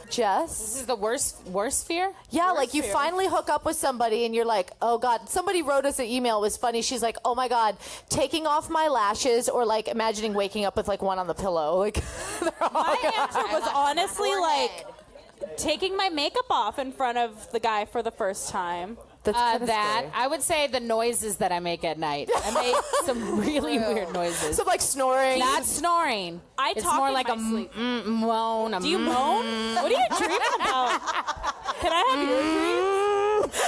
Jess? This is the worst fear? Yeah, like you finally hook up with somebody and you're like, oh God. Somebody wrote us an email. It was funny. She's like, oh my God, taking off my lashes or like imagining waking up with like one on the pillow. Like, My answer was honestly like taking my makeup off in front of the guy for the first time. That's kinda scary. I would say the noises that I make at night. I make some really weird noises. So like snoring. Not snoring. I It's talk more in like my a sleep. moan. Do you moan? What are you dreaming about? Can I have your dreams?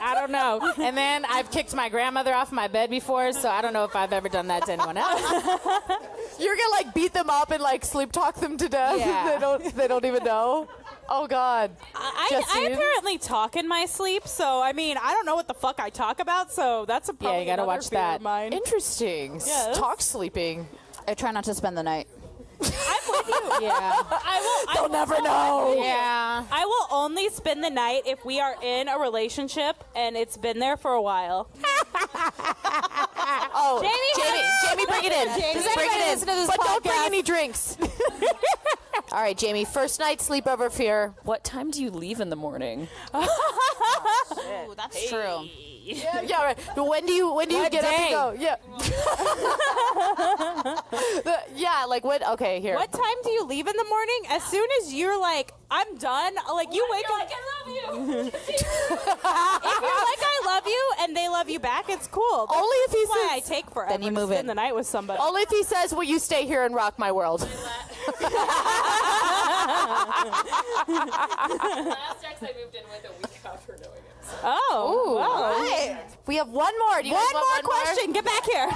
I don't know. And then I've kicked my grandmother off my bed before, so I don't know if I've ever done that to anyone else. You're gonna like beat them up and like sleep talk them to death. Yeah. They don't even know. Oh God. I Justine? apparently talk in my sleep, so I mean I don't know what the fuck I talk about, so that's a probably you gotta another watch fear that. of mine. Interesting. Yes. Talk sleeping. I try not to spend the night. I'm with you. Yeah. They'll never know. Yeah. I will only spend the night if we are in a relationship and it's been there for a while. Oh, Jamie, Jamie, bring it in. Does Bring anybody it in. listen to this But don't bring podcast? any drinks. All right, Jamie. First night sleepover fear. What time do you leave in the morning? Ooh, that's true. Yeah, right. When do you get up and day? go? Yeah. Yeah, like what? Okay, here. what time do you leave in the morning? As soon as you're like, I'm done, like you wake up. I love you. If you're like, I love you, and they love you back, it's cool. That's Only if he why says. I take forever Then you to move spend in. the night with somebody. Only if he says, "Will you stay here and rock my world?" Last ex I moved in with a week after knowing him. So. Oh, wow. Right. We have one more. Do you guys One want more question. Get back here.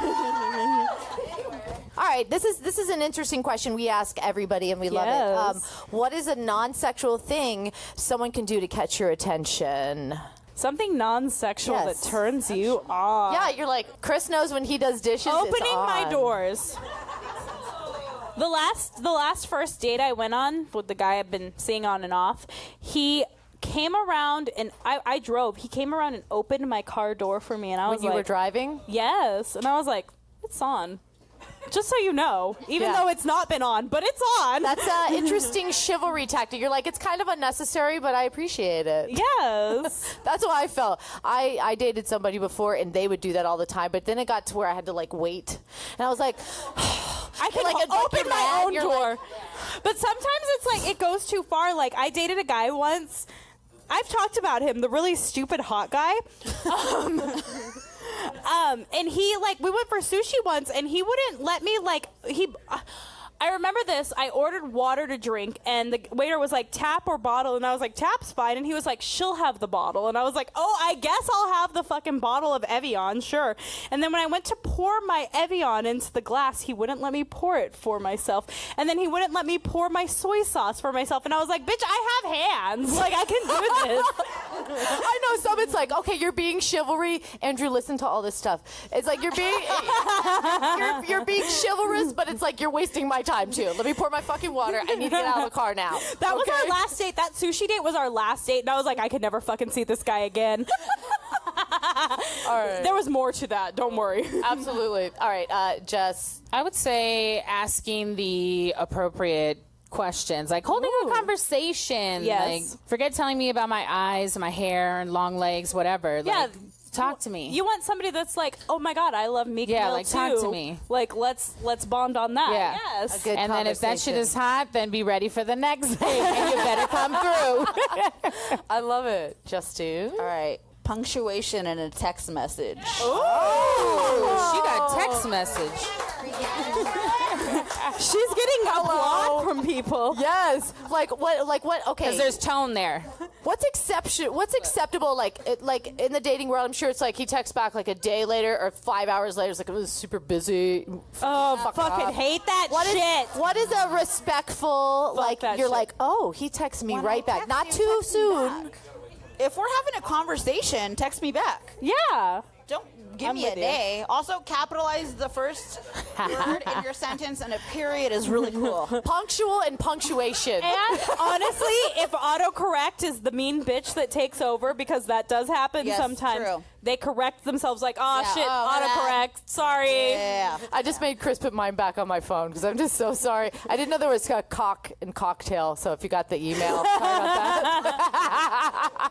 All right, this is an interesting question we ask everybody, and we love it. Yes. What is a non-sexual thing someone can do to catch your attention? Something non-sexual Yes. that turns you on. Yeah, you're like Chris knows when he does dishes. it's Opening my on. doors. The last first date I went on with the guy I've been seeing on and off, he came around and I drove. He came around and opened my car door for me, and I was When you like, were driving. yes, and I was like, it's on. Just so you know, even Yeah. though it's not been on, but it's on. That's an interesting chivalry tactic. You're like, it's kind of unnecessary, but I appreciate it. yes. That's what I felt. I dated somebody before, and they would do that all the time. But then it got to where I had to like wait, and I was like, I can like, open my mad, own you're door. like- But sometimes it's like it goes too far. Like I dated a guy once. I've talked about him, the really stupid hot guy. And he like we went for sushi once, and he wouldn't let me like he. I remember this. I ordered water to drink, and the waiter was like, tap or bottle? And I was like, tap's fine. And he was like, she'll have the bottle. And I was like, oh, I guess I'll have the fucking bottle of Evian, sure. And then when I went to pour my Evian into the glass, he wouldn't let me pour it for myself. And then he wouldn't let me pour my soy sauce for myself. And I was like, bitch, I have hands. Like, I can do this. I know some. It's like, okay, you're being chivalry. Andrew, listen to all this stuff. It's like you're being you're being chivalrous, but it's like you're wasting my time too. Let me pour my fucking water. I need to get out of the car now. That was our last date. That sushi date was our last date. And I was like, I could never fucking see this guy again. All right. There was more to that. Don't worry. Absolutely. All right, Jess. I would say asking the appropriate questions, like holding a conversation. Yes. Like, forget telling me about my eyes, my hair, and long legs, whatever. Yeah. Like, talk to me. You want somebody that's like, oh my god, I love meat. Yeah, Grill like, too. talk to me. Like let's bond on that. Yeah. Yes. Good and then if that shit conversation. is hot, then be ready for the next day, and you better come through. I love it. Justine. All right. Punctuation in a text message. She got a text message. She's getting a block from people. Yes. Like what? Okay. Because there's tone there. What's acceptable? Like in the dating world, I'm sure it's like he texts back like a day later or 5 hours later. It's like, it was super busy. Oh, fucking hate that shit. What is a respectful, like, you're shit. like, oh, he texts me right back. Not too soon. If we're having a conversation, text me back. Yeah. Don't give me a day. Also, capitalize the first word in your sentence, and a period is really cool. Punctual and punctuation. And honestly, if autocorrect is the mean bitch that takes over, because that does happen Yes, sometimes, true. they correct themselves like, oh Yeah, shit, oh, my autocorrect. Sorry. Yeah. I just made Chris put mine back on my phone because I'm just so sorry. I didn't know there was a cock and cocktail, so if you got the email, sorry about that.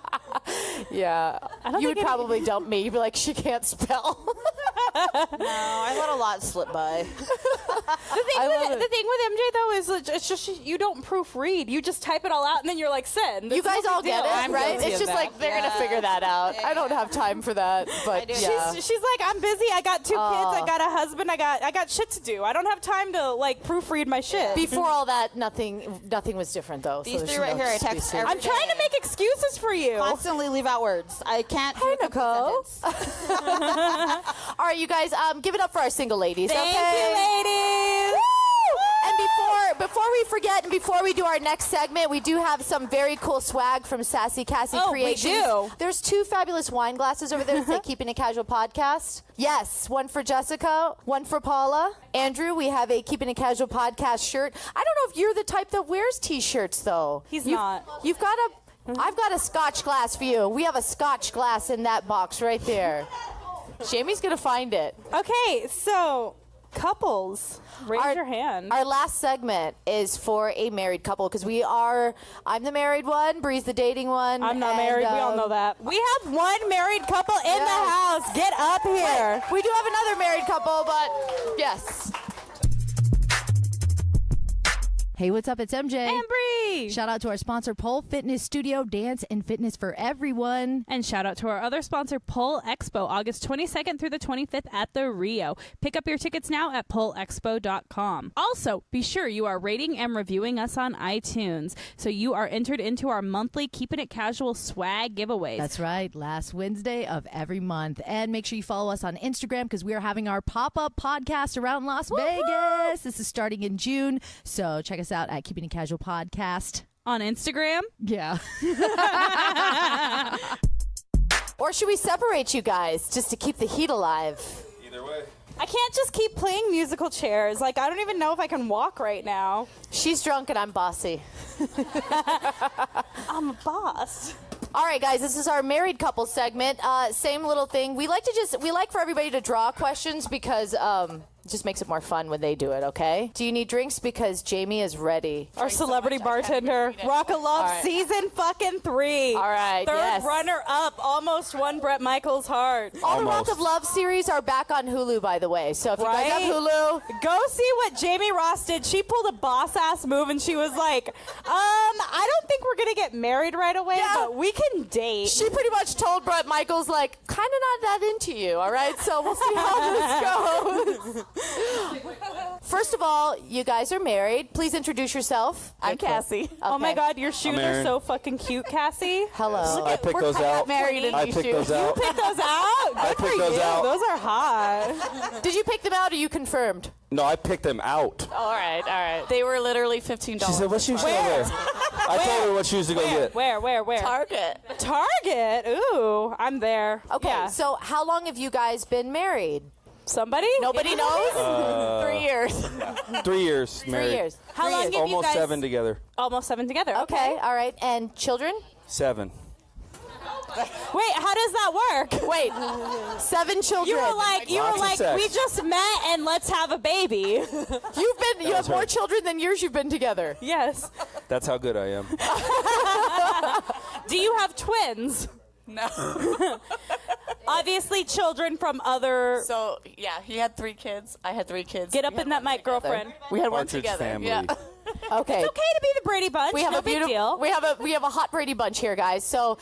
Yeah. You would probably dump me. You'd be like, she can't spell. No, I let a lot slip by. The thing with MJ though is it's just you don't proofread. You just type it all out and then you're like send. You It's guys no all big get deal. it, I'm right? guilty It's of just that. like they're gonna figure that out. I don't have time for that, but yeah. She's like, I'm busy. I got 2 kids. I got a husband. I got shit to do. I don't have time to like proofread my shit. Before all that, nothing was different though. These so three there's right no here, I excuse text here. every I'm trying to make excuses for you. Constantly leave out words. I can't. Hey, Nicole. All right, you guys, give it up for our single ladies. Thank okay? you, ladies. And before we forget and before we do our next segment, we do have some very cool swag from Sassy Cassie Creations. We do. There's 2 fabulous wine glasses over there that say Keeping It Casual podcast. Yes, one for Jessica, one for Paula. Andrew, we have a Keeping It Casual podcast shirt. I don't know if you're the type that wears t-shirts though. He's not. You've got I've got a Scotch glass for you. We have a Scotch glass in that box right there. Jamie's gonna find it. Okay, so couples, raise your hand. Our last segment is for a married couple because I'm the married one, Bree's the dating one. I'm not and, married. We all know that. We have one married couple in the house. Get up here. We do have another married couple, but yes. Hey, what's up? It's MJ. And Bree. Shout out to our sponsor, Pole Fitness Studio, dance and fitness for everyone. And shout out to our other sponsor, Pole Expo, August 22nd through the 25th at the Rio. Pick up your tickets now at poleexpo.com. Also, be sure you are rating and reviewing us on iTunes so you are entered into our monthly Keeping It Casual swag giveaways. That's right, last Wednesday of every month. And make sure you follow us on Instagram because we are having our pop-up podcast around Las Vegas. This is starting in June, so check us out at Keeping It Casual Podcast. On Instagram? Yeah. Or should we separate you guys just to keep the heat alive? Either way. I can't just keep playing musical chairs. Like, I don't even know if I can walk right now. She's drunk and I'm bossy. I'm a boss. All right, guys, this is our married couple segment. Same little thing. We like for everybody to draw questions because it just makes it more fun when they do it, okay? Do you need drinks? Because Jamie is ready. Our celebrity bartender, Rock of Love, right. season fucking 3. All right, Third yes. runner up, almost won Bret Michaels' heart. All the Rock of Love series are back on Hulu, by the way. So if you guys have Right? Hulu, Go see what Jamie Ross did. She pulled a boss-ass move, and she was like, I don't think we're going to get married right away, but we can date. she pretty much told Bret Michaels, like, kind of not that into you, all right? So we'll see how this goes. First of all, you guys are married. Please introduce yourself. I'm Cassie. Oh my God, your shoes are Aaron. so fucking cute, Cassie. Hello. I picked those out. Married in I these picked shoes. those out. Pick those out. I picked those out. Those are hot. Did you pick them out or you confirmed? No, I picked them out. All right. They were literally $15. She said, "What shoes should I wear?" I told her what shoes to go get. Where? Target. Target. Ooh, I'm there. Okay, Yeah. so how long have you guys been married? Somebody? Nobody knows? 3 years. 3 years married. 3 years. How long have you Almost guys? 7 together. Almost 7 together. Okay, all right. And children? 7. Wait, how does that work? Wait, 7 children. You were Lots of like, sex. we just met and let's have a baby. You have her. more children than years you've been together. Yes. That's how good I am. Do you have twins? No. Obviously, children from other. So, yeah, he had 3 kids. I had 3 kids. Get up We had in that one mic, together. girlfriend. We had one Partridge together. family. Yeah. Okay. It's okay to be the Brady Bunch. We have no a big beautiful. deal. We have a hot Brady Bunch here, guys. So,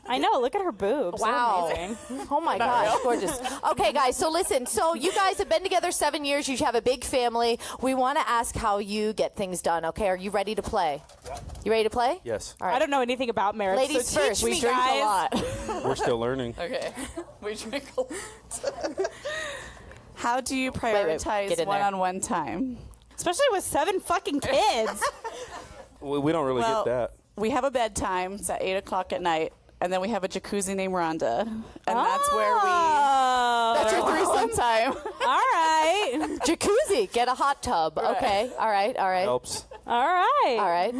I know. Look at her boobs. They're wow. amazing. Oh my gosh, gorgeous. Okay, guys. So listen. So you guys have been together 7 years. You have a big family. We want to ask how you get things done. Okay, are you ready to play? You ready to play? Yes. All right. I don't know anything about marriage. Ladies so first. teach We me, drink guys. a lot. We're still learning. Okay. We drink a lot. How do you wait, prioritize get in there. one-on-one time? Especially with 7 fucking kids. We don't really Well, get that. we have a bedtime. It's at 8 o'clock at night. And then we have a jacuzzi named Rhonda. And that's where we... That's your threesome time. All right. Jacuzzi. Get a hot tub. Okay. All right. All right. Helps. All right. All right.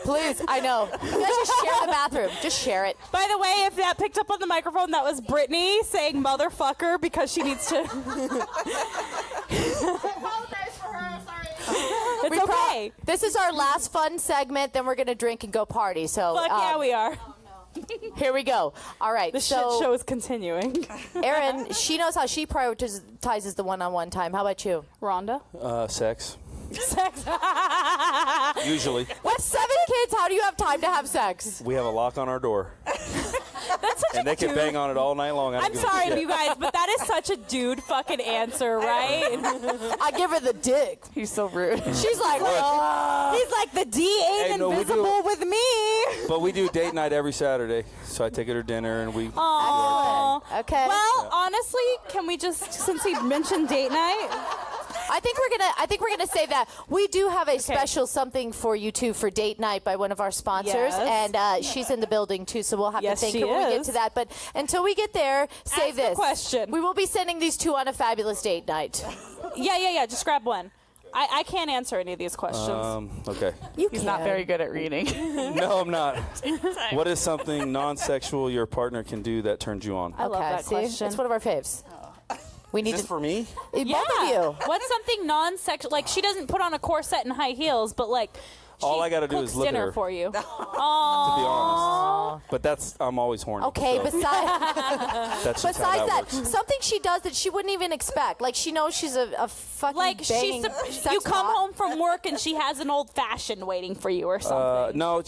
Please. I know. You guys just share the bathroom. Just share it. By the way, if that picked up on the microphone, that was Brittany saying motherfucker because she needs to. It's okay. This is our last fun segment. Then we're gonna drink and go party. So Fuck yeah, we are. here we go. All right. The shit show is continuing. Erin, she knows how she prioritizes the one-on-one time. How about you? Rhonda? Sex. Sex. Usually. With 7 kids, how do you have time to have sex? We have a lock on our door. That's such And they can bang on it all night long. I don't I'm give a sorry, shit. you guys, but that is such a dude fucking answer, right? I give her the dick. He's so rude. She's like, He's like, the D ain't Hey, no, we do- invisible with me. But we do date night every Saturday. So I take her to dinner and we... Aww. okay. Well, honestly, can we just, since he mentioned date night, I think we're gonna say that we do have a special something for you too for date night by one of our sponsors, Yes. and she's in the building too, so we'll have Yes, to thank she say when we get is. to that. But until we get there, say Ask the this. question. We will be sending these two on a fabulous date night. Yeah, just grab one. I can't answer any of these questions. Okay. He's not very good at reading. No, I'm not. What is something non-sexual your partner can do that turns you on? I love that see? question. It's one of our faves. We need Is this to. for me? Both of you. What's something non-sexual? Like, she doesn't put on a corset and high heels, but like, All she I gotta do cooks is look at dinner her. for you. To be honest. But I'm always horny. Okay, so besides that's just how besides that, works. something she does that she wouldn't even expect. Like she knows she's a fucking Like, banging you sex come bot. home from work and she has an old fashioned waiting for you or something. No,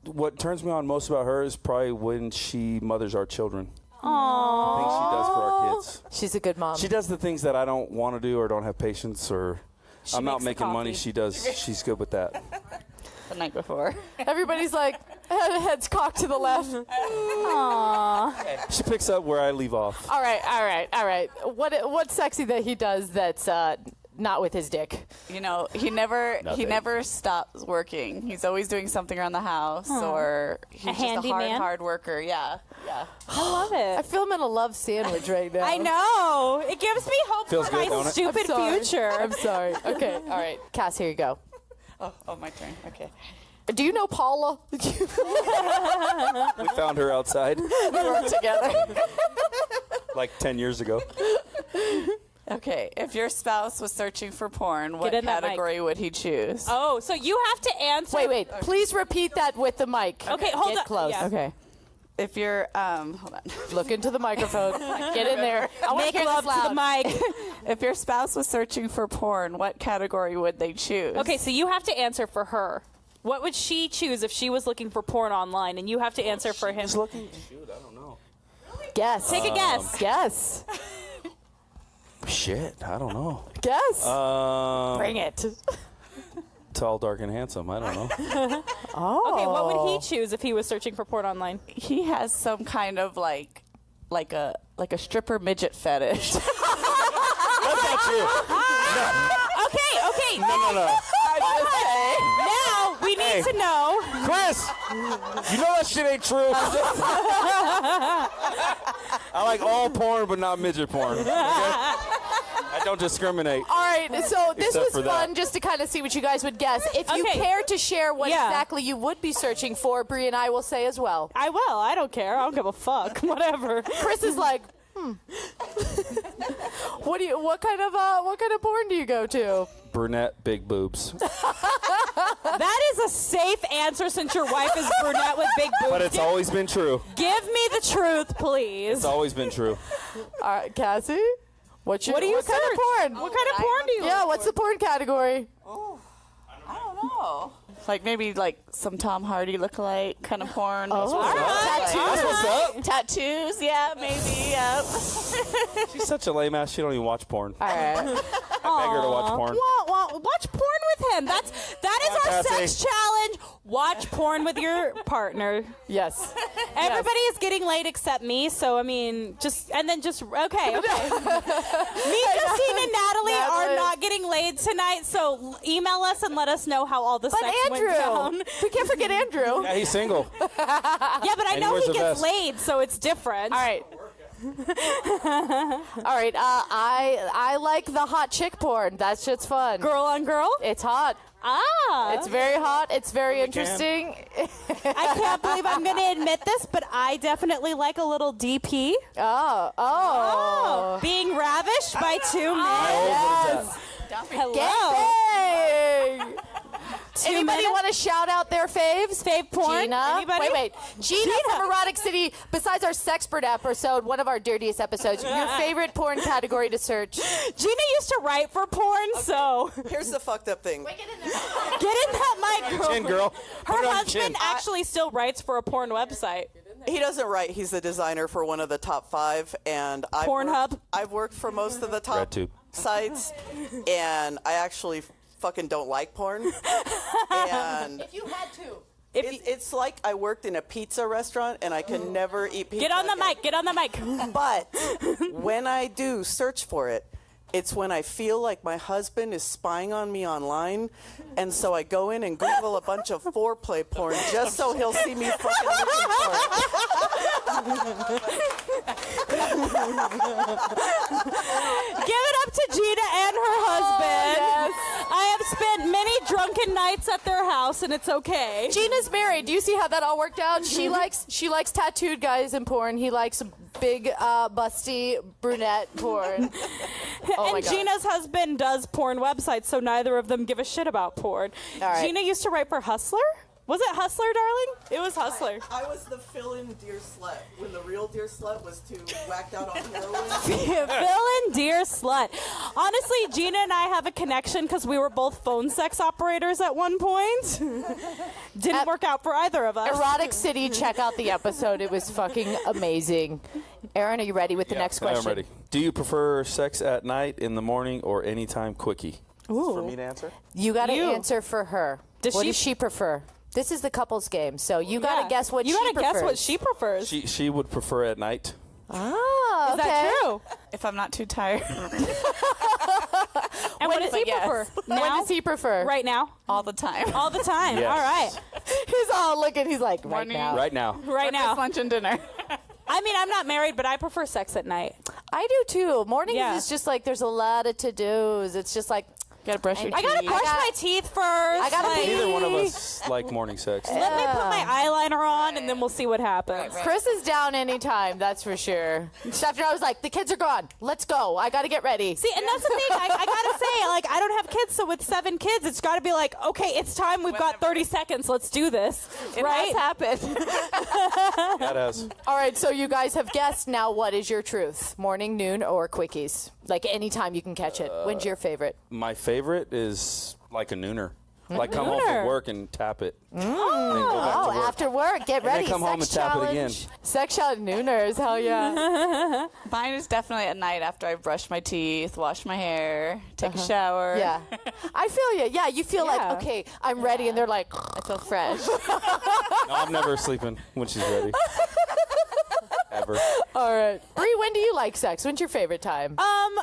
what turns me on most about her is probably when she mothers our children. Aww. The things she does for our kids. She's a good mom. She does the things that I don't want to do or don't have patience or I'm out makes the making money. coffee. She's good with that. The night before. Everybody's like, heads cocked to the left. Aww. She picks up where I leave off. All right. What's sexy that he does that's not with his dick? You know, he never Nothing. stops working. He's always doing something around the house, or he's just a handyman? hard worker. Yeah. I love I it. feel him in a love sandwich right now. I know. It gives me hope Feels for good, my don't it? stupid I'm sorry. future. I'm sorry. Okay. All right. Cass, here you go. Oh, my turn. Okay. Do you know Paula? We found her outside We work together. like 10 years ago. Okay. If your spouse was searching for porn, what in that mic. category would he choose? Oh, so you have to answer. Wait. Please repeat that with the mic. Okay, hold Get on. close. Yeah. Okay. If you're hold on. Look into the microphone. Get in there. I want Make to hear love this to loud. the mic. If your spouse was searching for porn, what category would they choose? Okay, so you have to answer for her. What would she choose if she was looking for porn online, and you have to answer for him? Shoot, I don't know. Guess. Take a guess. Guess. Shit, I don't know. Guess. Bring it. Tall, dark, and handsome. I don't know. Okay, what would he choose if he was searching for porn online? He has some kind of like a stripper midget fetish. That's not true. Okay. No. Now we need to know. Chris, you know that shit ain't true. I like all porn, but not midget porn. Okay? I don't discriminate. All right, so this Except was for fun that. just to kind of see what you guys would guess. If you Okay. care to share what Yeah. exactly you would be searching for, Bree and I will say as well. I will. I don't care. I don't give a fuck. Whatever. Chris is like, what kind of porn do you go to? Brunette, big boobs. That is a safe answer since your wife is brunette with big boobs. But it's always been true. Give me the truth, please. It's always been true. All right, Cassie, what do you What do you what kind of search? porn? What kind of porn do you? Yeah, what's the porn category? Oh. Like maybe like some Tom Hardy lookalike kind of porn. Oh, That's what's up. Tattoos, yeah, maybe, yep. She's such a lame ass. She don't even watch porn. All right. I beg her to watch porn. Watch porn with him. That is our sex challenge. Watch porn with your partner. Yes. Everybody is getting laid except me, so I mean, okay. Me, Justine, and Natalie are not getting laid tonight, so email us and let us know how all the sex went down. We can't forget Andrew. Yeah, he's single. Yeah, but I know he gets laid, so it's different. All right. All right. I like the hot chick porn. That shit's fun. Girl on girl? It's hot. Ah. It's very hot. It's very interesting. I can't believe I'm going to admit this, but I definitely like a little DP. Oh. Being ravished by two men. Yes. Hello. Gang. Anybody want to shout out their faves? Fave porn? Gina. Anybody? Wait. Gina from Erotic City, besides our Sexpert episode, one of our dirtiest episodes, your favorite porn category to search? Gina used to write for porn, so. Here's the fucked up thing. Get in that mic, girl. Chin, girl. Her husband actually still writes for a porn website. He doesn't write. He's the designer for one of the top 5, and Pornhub. I've worked for most of the top RedTube sites, and I actually fucking don't like porn. And If you had to. it's like I worked in a pizza restaurant and I can never eat pizza. Get on the again. mic. Get on the mic. But when I do search for it, it's when I feel like my husband is spying on me online, and so I go in and Google a bunch of foreplay porn just so he'll see me fucking looking for it. Give it up to Gina and her husband. yes. I have spent many drunken nights at their house, and it's okay. Gina's married. Do you see how that all worked out? She likes tattooed guys in porn. He likes big, busty brunette porn. Oh my And God. Gina's husband does porn websites, so neither of them give a shit about porn. All right. Gina used to write for Hustler? Was it Hustler, darling? It was Hustler. I was the fill-in deer slut when the real deer slut was too whacked out on heroin. Villain, dear slut. Honestly, Gina and I have a connection because we were both phone sex operators at one point. Didn't work out for either of us. Erotic City, check out the episode. It was fucking amazing. Aaron, are you ready with the next question? I'm ready. Do you prefer sex at night, in the morning, or anytime quickie? Ooh. For me to answer? You got to answer for her. What does she prefer? This is the couples game, so you got to guess what she prefers. You got to guess what she prefers. She would prefer at night. Ah, Is that true? If I'm not too tired. And what does he prefer? Now? When does he prefer? Right now? All the time. All the time. Yes. All right. He's all looking. He's like, right now. Right now. Right now. Lunch and dinner. I mean, I'm not married, but I prefer sex at night. I do too. Mornings Yeah. is just like there's a lot of to-dos. It's just like Gotta brush your teeth. I gotta brush my teeth first. I gotta pee. Neither one of us like morning sex. Let me put my eyeliner on, and then we'll see what happens. Chris is down anytime, that's for sure. After I was like, the kids are gone. Let's go. I got to get ready. See, and that's the thing. I gotta say, like, I don't have kids, so with 7 kids, it's gotta be like, okay, it's time. We've got 30 seconds. Let's do this. Right? It has happened. That has. All right, so you guys have guessed. Now, what is your truth? Morning, noon, or quickies? Like anytime you can catch it. When's your favorite? My favorite is like a nooner. Like come home Nooner. from work and tap it. Oh, And then go back to work. after work, get And then ready. come home Sex and tap it challenge. again. Sex challenge nooners, hell yeah. Mine is definitely at night after I brush my teeth, wash my hair, take a shower. Yeah. I feel you. Yeah, you feel Yeah. like, okay, I'm ready, and they're like, I feel fresh. No, I'm never sleeping when she's ready. Ever. All right. Bree, when do you like sex? When's your favorite time? I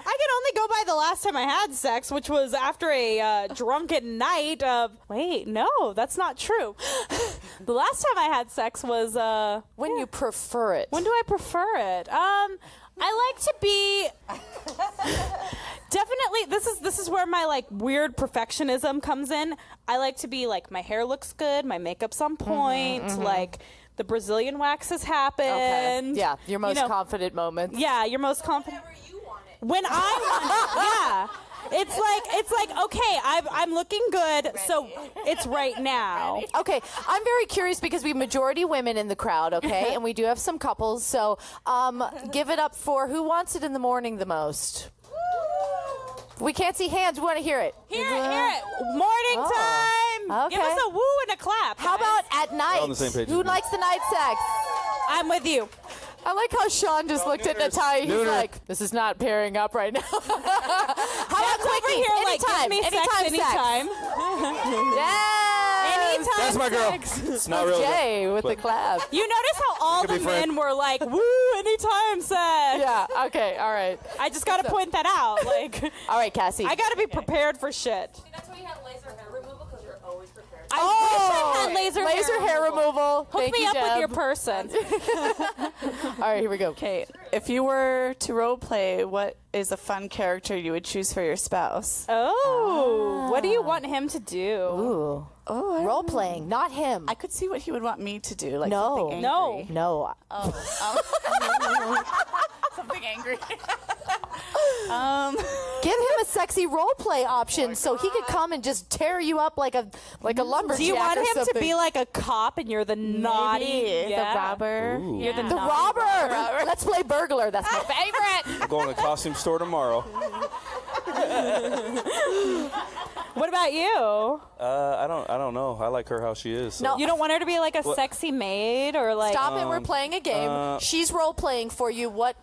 can only go by the last time I had sex, which was after a drunken night of. Wait, no, that's not true. The last time I had sex was. When you prefer it. When do I prefer it? I like to be. Definitely, this is where my like weird perfectionism comes in. I like to be like my hair looks good, my makeup's on point, like the Brazilian wax has happened. Okay. Yeah, your most You know, confident moments. Yeah, your most confident. When I want it, yeah. It's like okay, I'm looking good, so it's right now. Okay, I'm very curious because we have majority women in the crowd, okay? And we do have some couples, so give it up for who wants it in the morning the most? We can't see hands. We want to hear it. Hear it. Morning time. Okay. Give us a woo and a clap. How about at night? on the same page Who as me. likes the night sex? I'm with you. I like how Sean just looked at Natalia. He's like, this is not pairing up right now. How about quickies? Here, like, Anytime. give me sex anytime. Yes. Anytime. That's my girl. sex. It's not really. Jay with the clap. You notice how all could the be friends. men were like, woo, anytime sex. Yeah. Okay. All right. I just got to point that out. Like, All right, Cassie. I got to be prepared for shit. That's why you have laser hair removal, because you're always prepared. I wish I had laser hair removal. Hook Thank me you, up with Deb. your person. All right, here we go. Okay, if you were to role play, what is a fun character you would choose for your spouse? Oh, what do you want him to do? Ooh. Oh, Role playing, not him. I could see what he would want me to do. Like No. something angry. No. No. Something angry. Give him a sexy role play option so he could come and just tear you up like a lumberjack. Do you want or him to something. be like a cop and you're the naughty, The robber. You're the the naughty robber? Let's play burglar. That's my favorite. I'm going to the costume store tomorrow. What about you? I don't know. I like her how she is. So. No. You don't want her to be like a sexy maid or like. Stop it. We're playing a game. She's role playing for you. What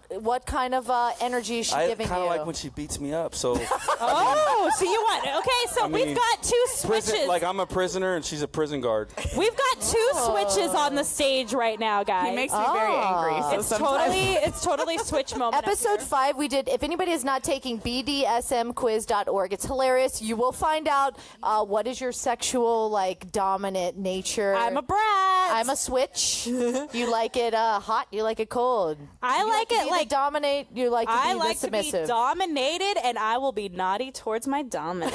kind of energy is she I giving kind you? of like when she beats me up. So Oh, so you want? Okay, so I mean, we've got two switches. prison, like I'm a prisoner and she's a prison guard. We've got two switches on the stage right now, guys. He makes me very angry. So it's sometimes it's totally switch moment. up Episode here. 5, we did. If anybody is not taking BDSMquiz.org, it's hilarious. You will find out what is your sexual dominant nature. I'm a brat. I'm a switch. You like it hot. You like it cold. I You like to it be like the dominate. You like to be I the like to be submissive. dominated, and I will be naughty towards my dominant.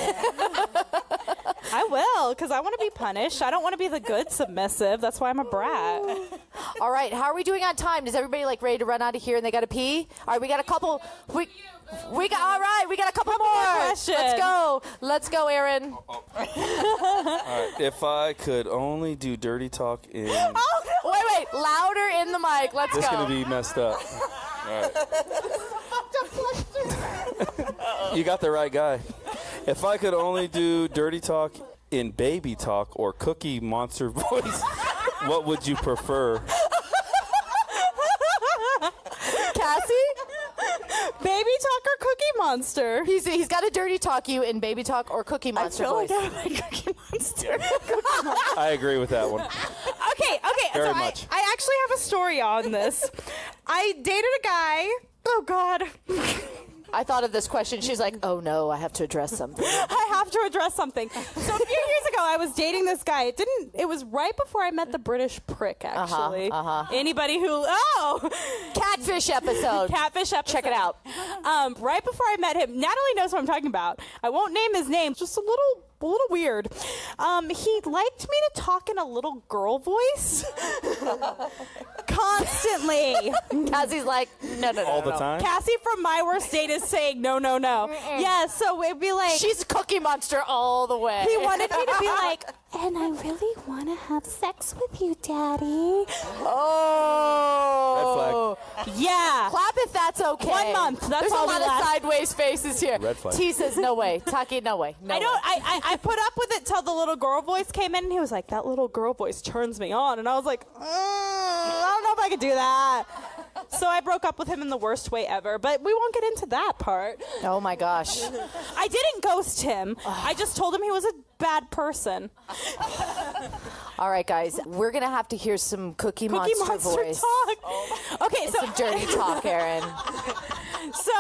I will, because I want to be punished. I don't want to be the good submissive. That's why I'm a brat. All right, how are we doing on time? Is everybody ready to run out of here and they got to pee? All right, we got a couple. We got all right. We got a couple more. questions. Let's go, Aaron. All right. If I could only do dirty talk in. Wait, louder in the mic. Let's This is go. gonna be messed up. All right. You got the right guy. If I could only do dirty talk in baby talk or Cookie Monster voice, what would you prefer? Cassie? Baby talk or Cookie Monster? He's got to dirty talk you in baby talk or Cookie Monster voice. I like Cookie Monster. I agree with that one. Okay. Very so much. I actually have a story on this. I dated a guy. Oh God. I thought of this question. She's like, oh no, I have to address something. I have to address something. So a few years ago, I was dating this guy. It was right before I met the British prick, actually. Anybody who, Catfish episode. Catfish episode. Check it out. Right before I met him, Natalie knows what I'm talking about. I won't name his name. Just a little weird. He liked me to talk in a little girl voice constantly. Cassie's like, no. All the time? Cassie from My Worst Date is saying no. Yeah, so it'd be like she's Cookie Monster all the way. he wanted me to be like, and I really want to have sex with you, Daddy. Oh. Red flag. Yeah. Clap if that's okay. 1 month. That's There's all a we lot of last. sideways faces here. Red flag. T says no way. Taki, no way. No I don't. way. I put up with it till the little girl voice came in, and he was like, "That little girl voice turns me on," and I was like, "I don't know if I could do that." So I broke up with him in the worst way ever. But we won't get into that part. Oh my gosh. I didn't ghost him. I just told him he was a bad person. All right, guys, we're gonna have to hear some Cookie Monster voice. talk. Okay, so Some dirty talk, Aaron. So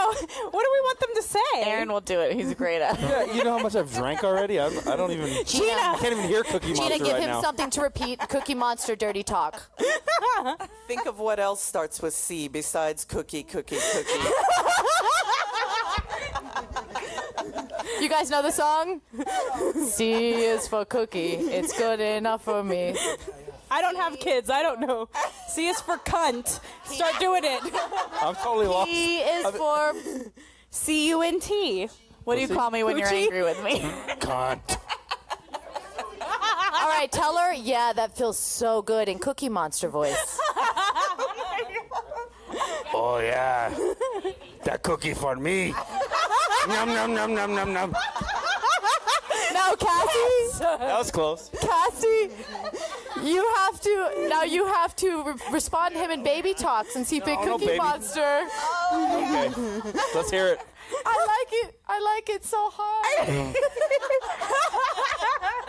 what do we want them to say? Aaron will do it. He's great at it. Yeah, you know how much I've drank already? I don't even. I can't even hear Cookie Gina, Monster give right him now. something to repeat. Cookie Monster dirty talk. Think of what else starts with C besides cookie. You guys know the song? C is for cookie. It's good enough for me. I don't have kids. I don't know. C is for cunt. Start doing it. I'm totally lost. E is for C-U-N-T. What do you call me when you're Coochie? angry with me? Cunt. all right, tell her, yeah, that feels so good in Cookie Monster voice. Oh, yeah. That cookie for me. Nom, nom, nom, nom, nom, nom. Now, Cassie. That was close. Cassie, you have to respond to him in baby talk since he picked no Cookie baby. Monster. Okay. Let's hear it. I like it so hard.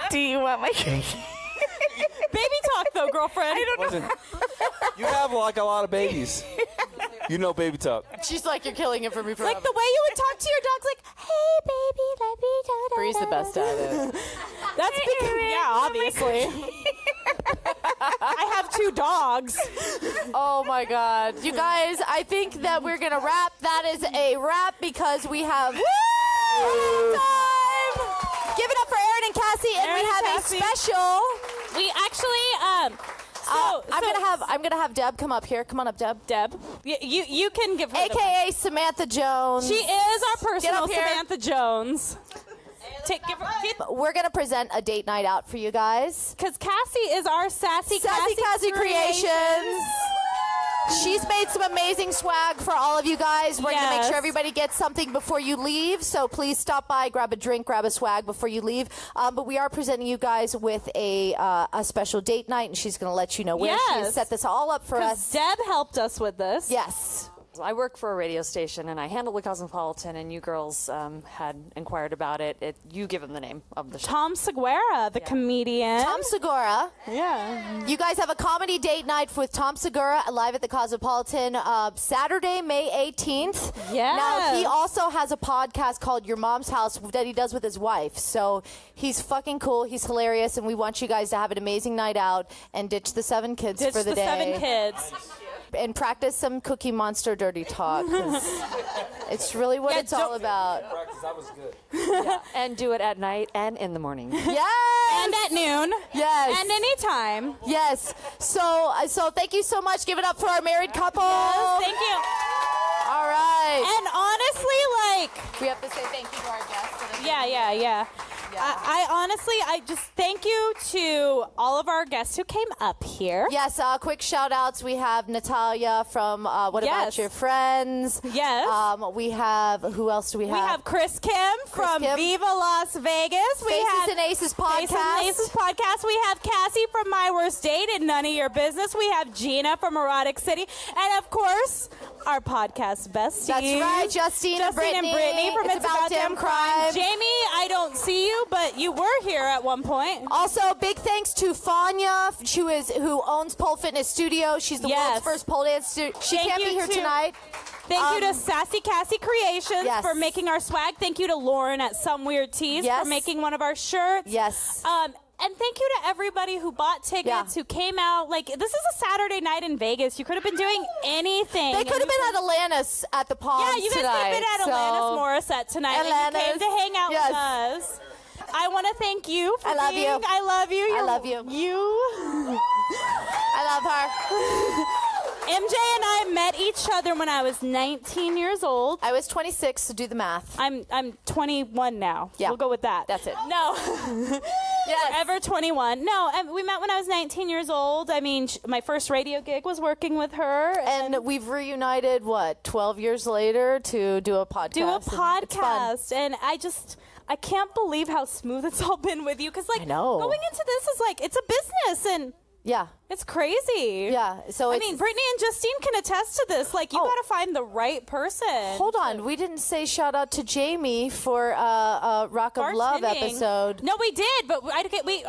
Do you want my cookie? Baby talk, though, girlfriend. I don't know. You have like a lot of babies. You know baby talk. She's like, you're killing it for me forever. Like the way you would talk to your dog's like, hey, baby, let me da. Bree's the best at it. That's because, yeah, obviously. I have 2 dogs. Oh my God. You guys, I think that we're going to wrap. That is a wrap because we have time. Give it up for Aaron and Cassie, and we have a special. We actually, I'm gonna have Deb come up here. Come on up, Deb. Deb, you can give her AKA Samantha Jones. She is our personal here. Samantha Jones. We're gonna present a date night out for you guys. Because Cassie is our Sassy Creations. She's made some amazing swag for all of you guys. We're going to make sure everybody gets something before you leave. So please stop by, grab a drink, grab a swag before you leave. But we are presenting you guys with a special date night, and she's going to let you know where she has set this all up for us. Deb helped us with this. Yes. I work for a radio station, and I handle the Cosmopolitan, and you girls had inquired about it. You give him the name of the show. Tom Segura, the comedian. Tom Segura. Yeah. You guys have a comedy date night with Tom Segura live at the Cosmopolitan Saturday, May 18th. Yes. Now, he also has a podcast called Your Mom's House that he does with his wife. So he's fucking cool. He's hilarious, and we want you guys to have an amazing night out and ditch the 7 kids for the day. 7 kids. And practice some Cookie Monster dirty talk. 'Cause it's really what it's all about. Practice, that was good. Yeah. And do it at night and in the morning. Yes! And at noon. Yes. And anytime. Yes. So thank you so much. Give it up for our married couple. Yes, thank you. All right. And honestly, like... We have to say thank you to our guests. Yeah. I honestly, I just thank you to all of our guests who came up here. Yes, quick shout outs. We have Natalia from What About Your Friends? Yes. We have, who else do we have? We have Chris Kim from Viva Las Vegas. Faces and Aces podcast. Faces and Aces podcast. We have Cassie from My Worst Date and None of Your Business. We have Gina from Erotic City. And of course, our podcast besties. That's right, Justine and Brittany from It's About Damn Crime. Jamie, I don't see you, but you were here at one point. Also, big thanks to Fanya, who owns Pole Fitness Studio. She's the world's first pole dance studio. She can't be here tonight. Thank you to Sassy Cassie Creations for making our swag. Thank you to Lauren at Some Weird Tees for making one of our shirts. Yes. And thank you to everybody who bought tickets, who came out. Like, this is a Saturday night in Vegas. You could have been doing anything. They could have been at Atlantis at the Palms tonight. Yeah, you guys could have been at Atlantis Morissette tonight. And you came to hang out with us. I want to thank you for I love being. you. I love you. I love you. I love her. MJ and I met each other when I was 19 years old. I was 26, so do the math. I'm 21 now. Yeah. We'll go with that. That's it. No. Forever 21. No, we met when I was 19 years old. I mean, my first radio gig was working with her. And we've reunited, 12 years later to do a podcast. And I can't believe how smooth it's all been with you. Because, like, going into this is like, it's a business. And it's crazy. Yeah. So I mean, Brittany and Justine can attest to this. Like, you got to find the right person. Hold on. We didn't say shout out to Jamie for Rock of Love episode. No, we did, but I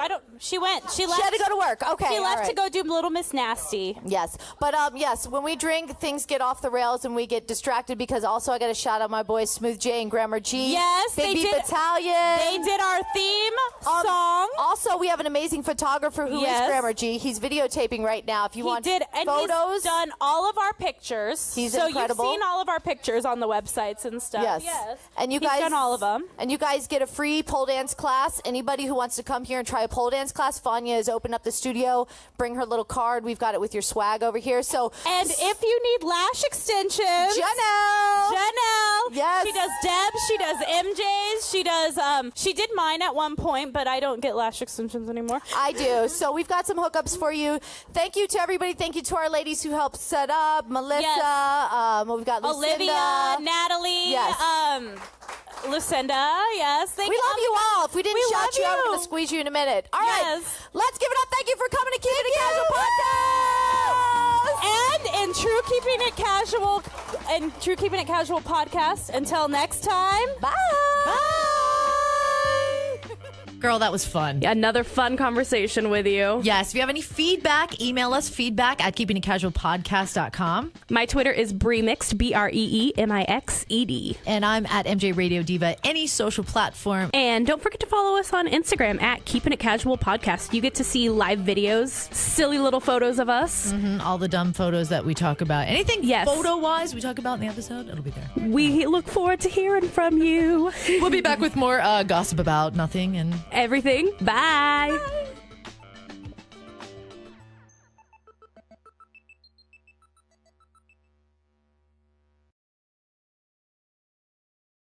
don't. She went. She left. She had to go to work. Okay. She left to go do Little Miss Nasty. Yes. But yes, when we drink, things get off the rails and we get distracted because also I got to shout out my boys Smooth J and Grammar G. Yes, Big they Beat did. Battalion. They did our theme song. Also, we have an amazing photographer who is Grammar G. He's videotaping right now. If you want photos, he's done all of our pictures. He's So incredible. you've seen all of our pictures on the websites and stuff. Yes. And you he's guys done all of them. And you guys get a free pole dance class. Anybody who wants to come here and try a pole dance class, Fanya has opened up the studio. Bring her little card. We've got it with your swag over here. So, and if you need lash extensions, Janelle. Yes. She does Deb's. She does MJ's. She does. She did mine at one point, but I don't get lash extensions anymore. I do. So we've got some hookups for you. Thank you to everybody. Thank you to our ladies who helped set up. Melissa. We've got Lucinda. Olivia, Natalie. Yes. Lucinda, yes. Thank We you. love you all. If we didn't We shout love you out, we're you. going to squeeze you in a minute. All right. Yes. Let's give it up. Thank you for coming to Keep It Casual Podcast. And in true Keeping It Casual podcast, until next time. Bye. Girl, that was fun. Another fun conversation with you. Yes, if you have any feedback, email us feedback@keepingitcasualpodcast.com. My Twitter is Breemixed, BREEMIXED. And I'm at MJ Radio Diva, any social platform. And don't forget to follow us on Instagram at Keeping It Casual Podcast. You get to see live videos, silly little photos of us. All the dumb photos that we talk about. Anything Yes. photo-wise we talk about in the episode, it'll be there. We look forward to hearing from you. We'll be back with more gossip about nothing and everything. Bye.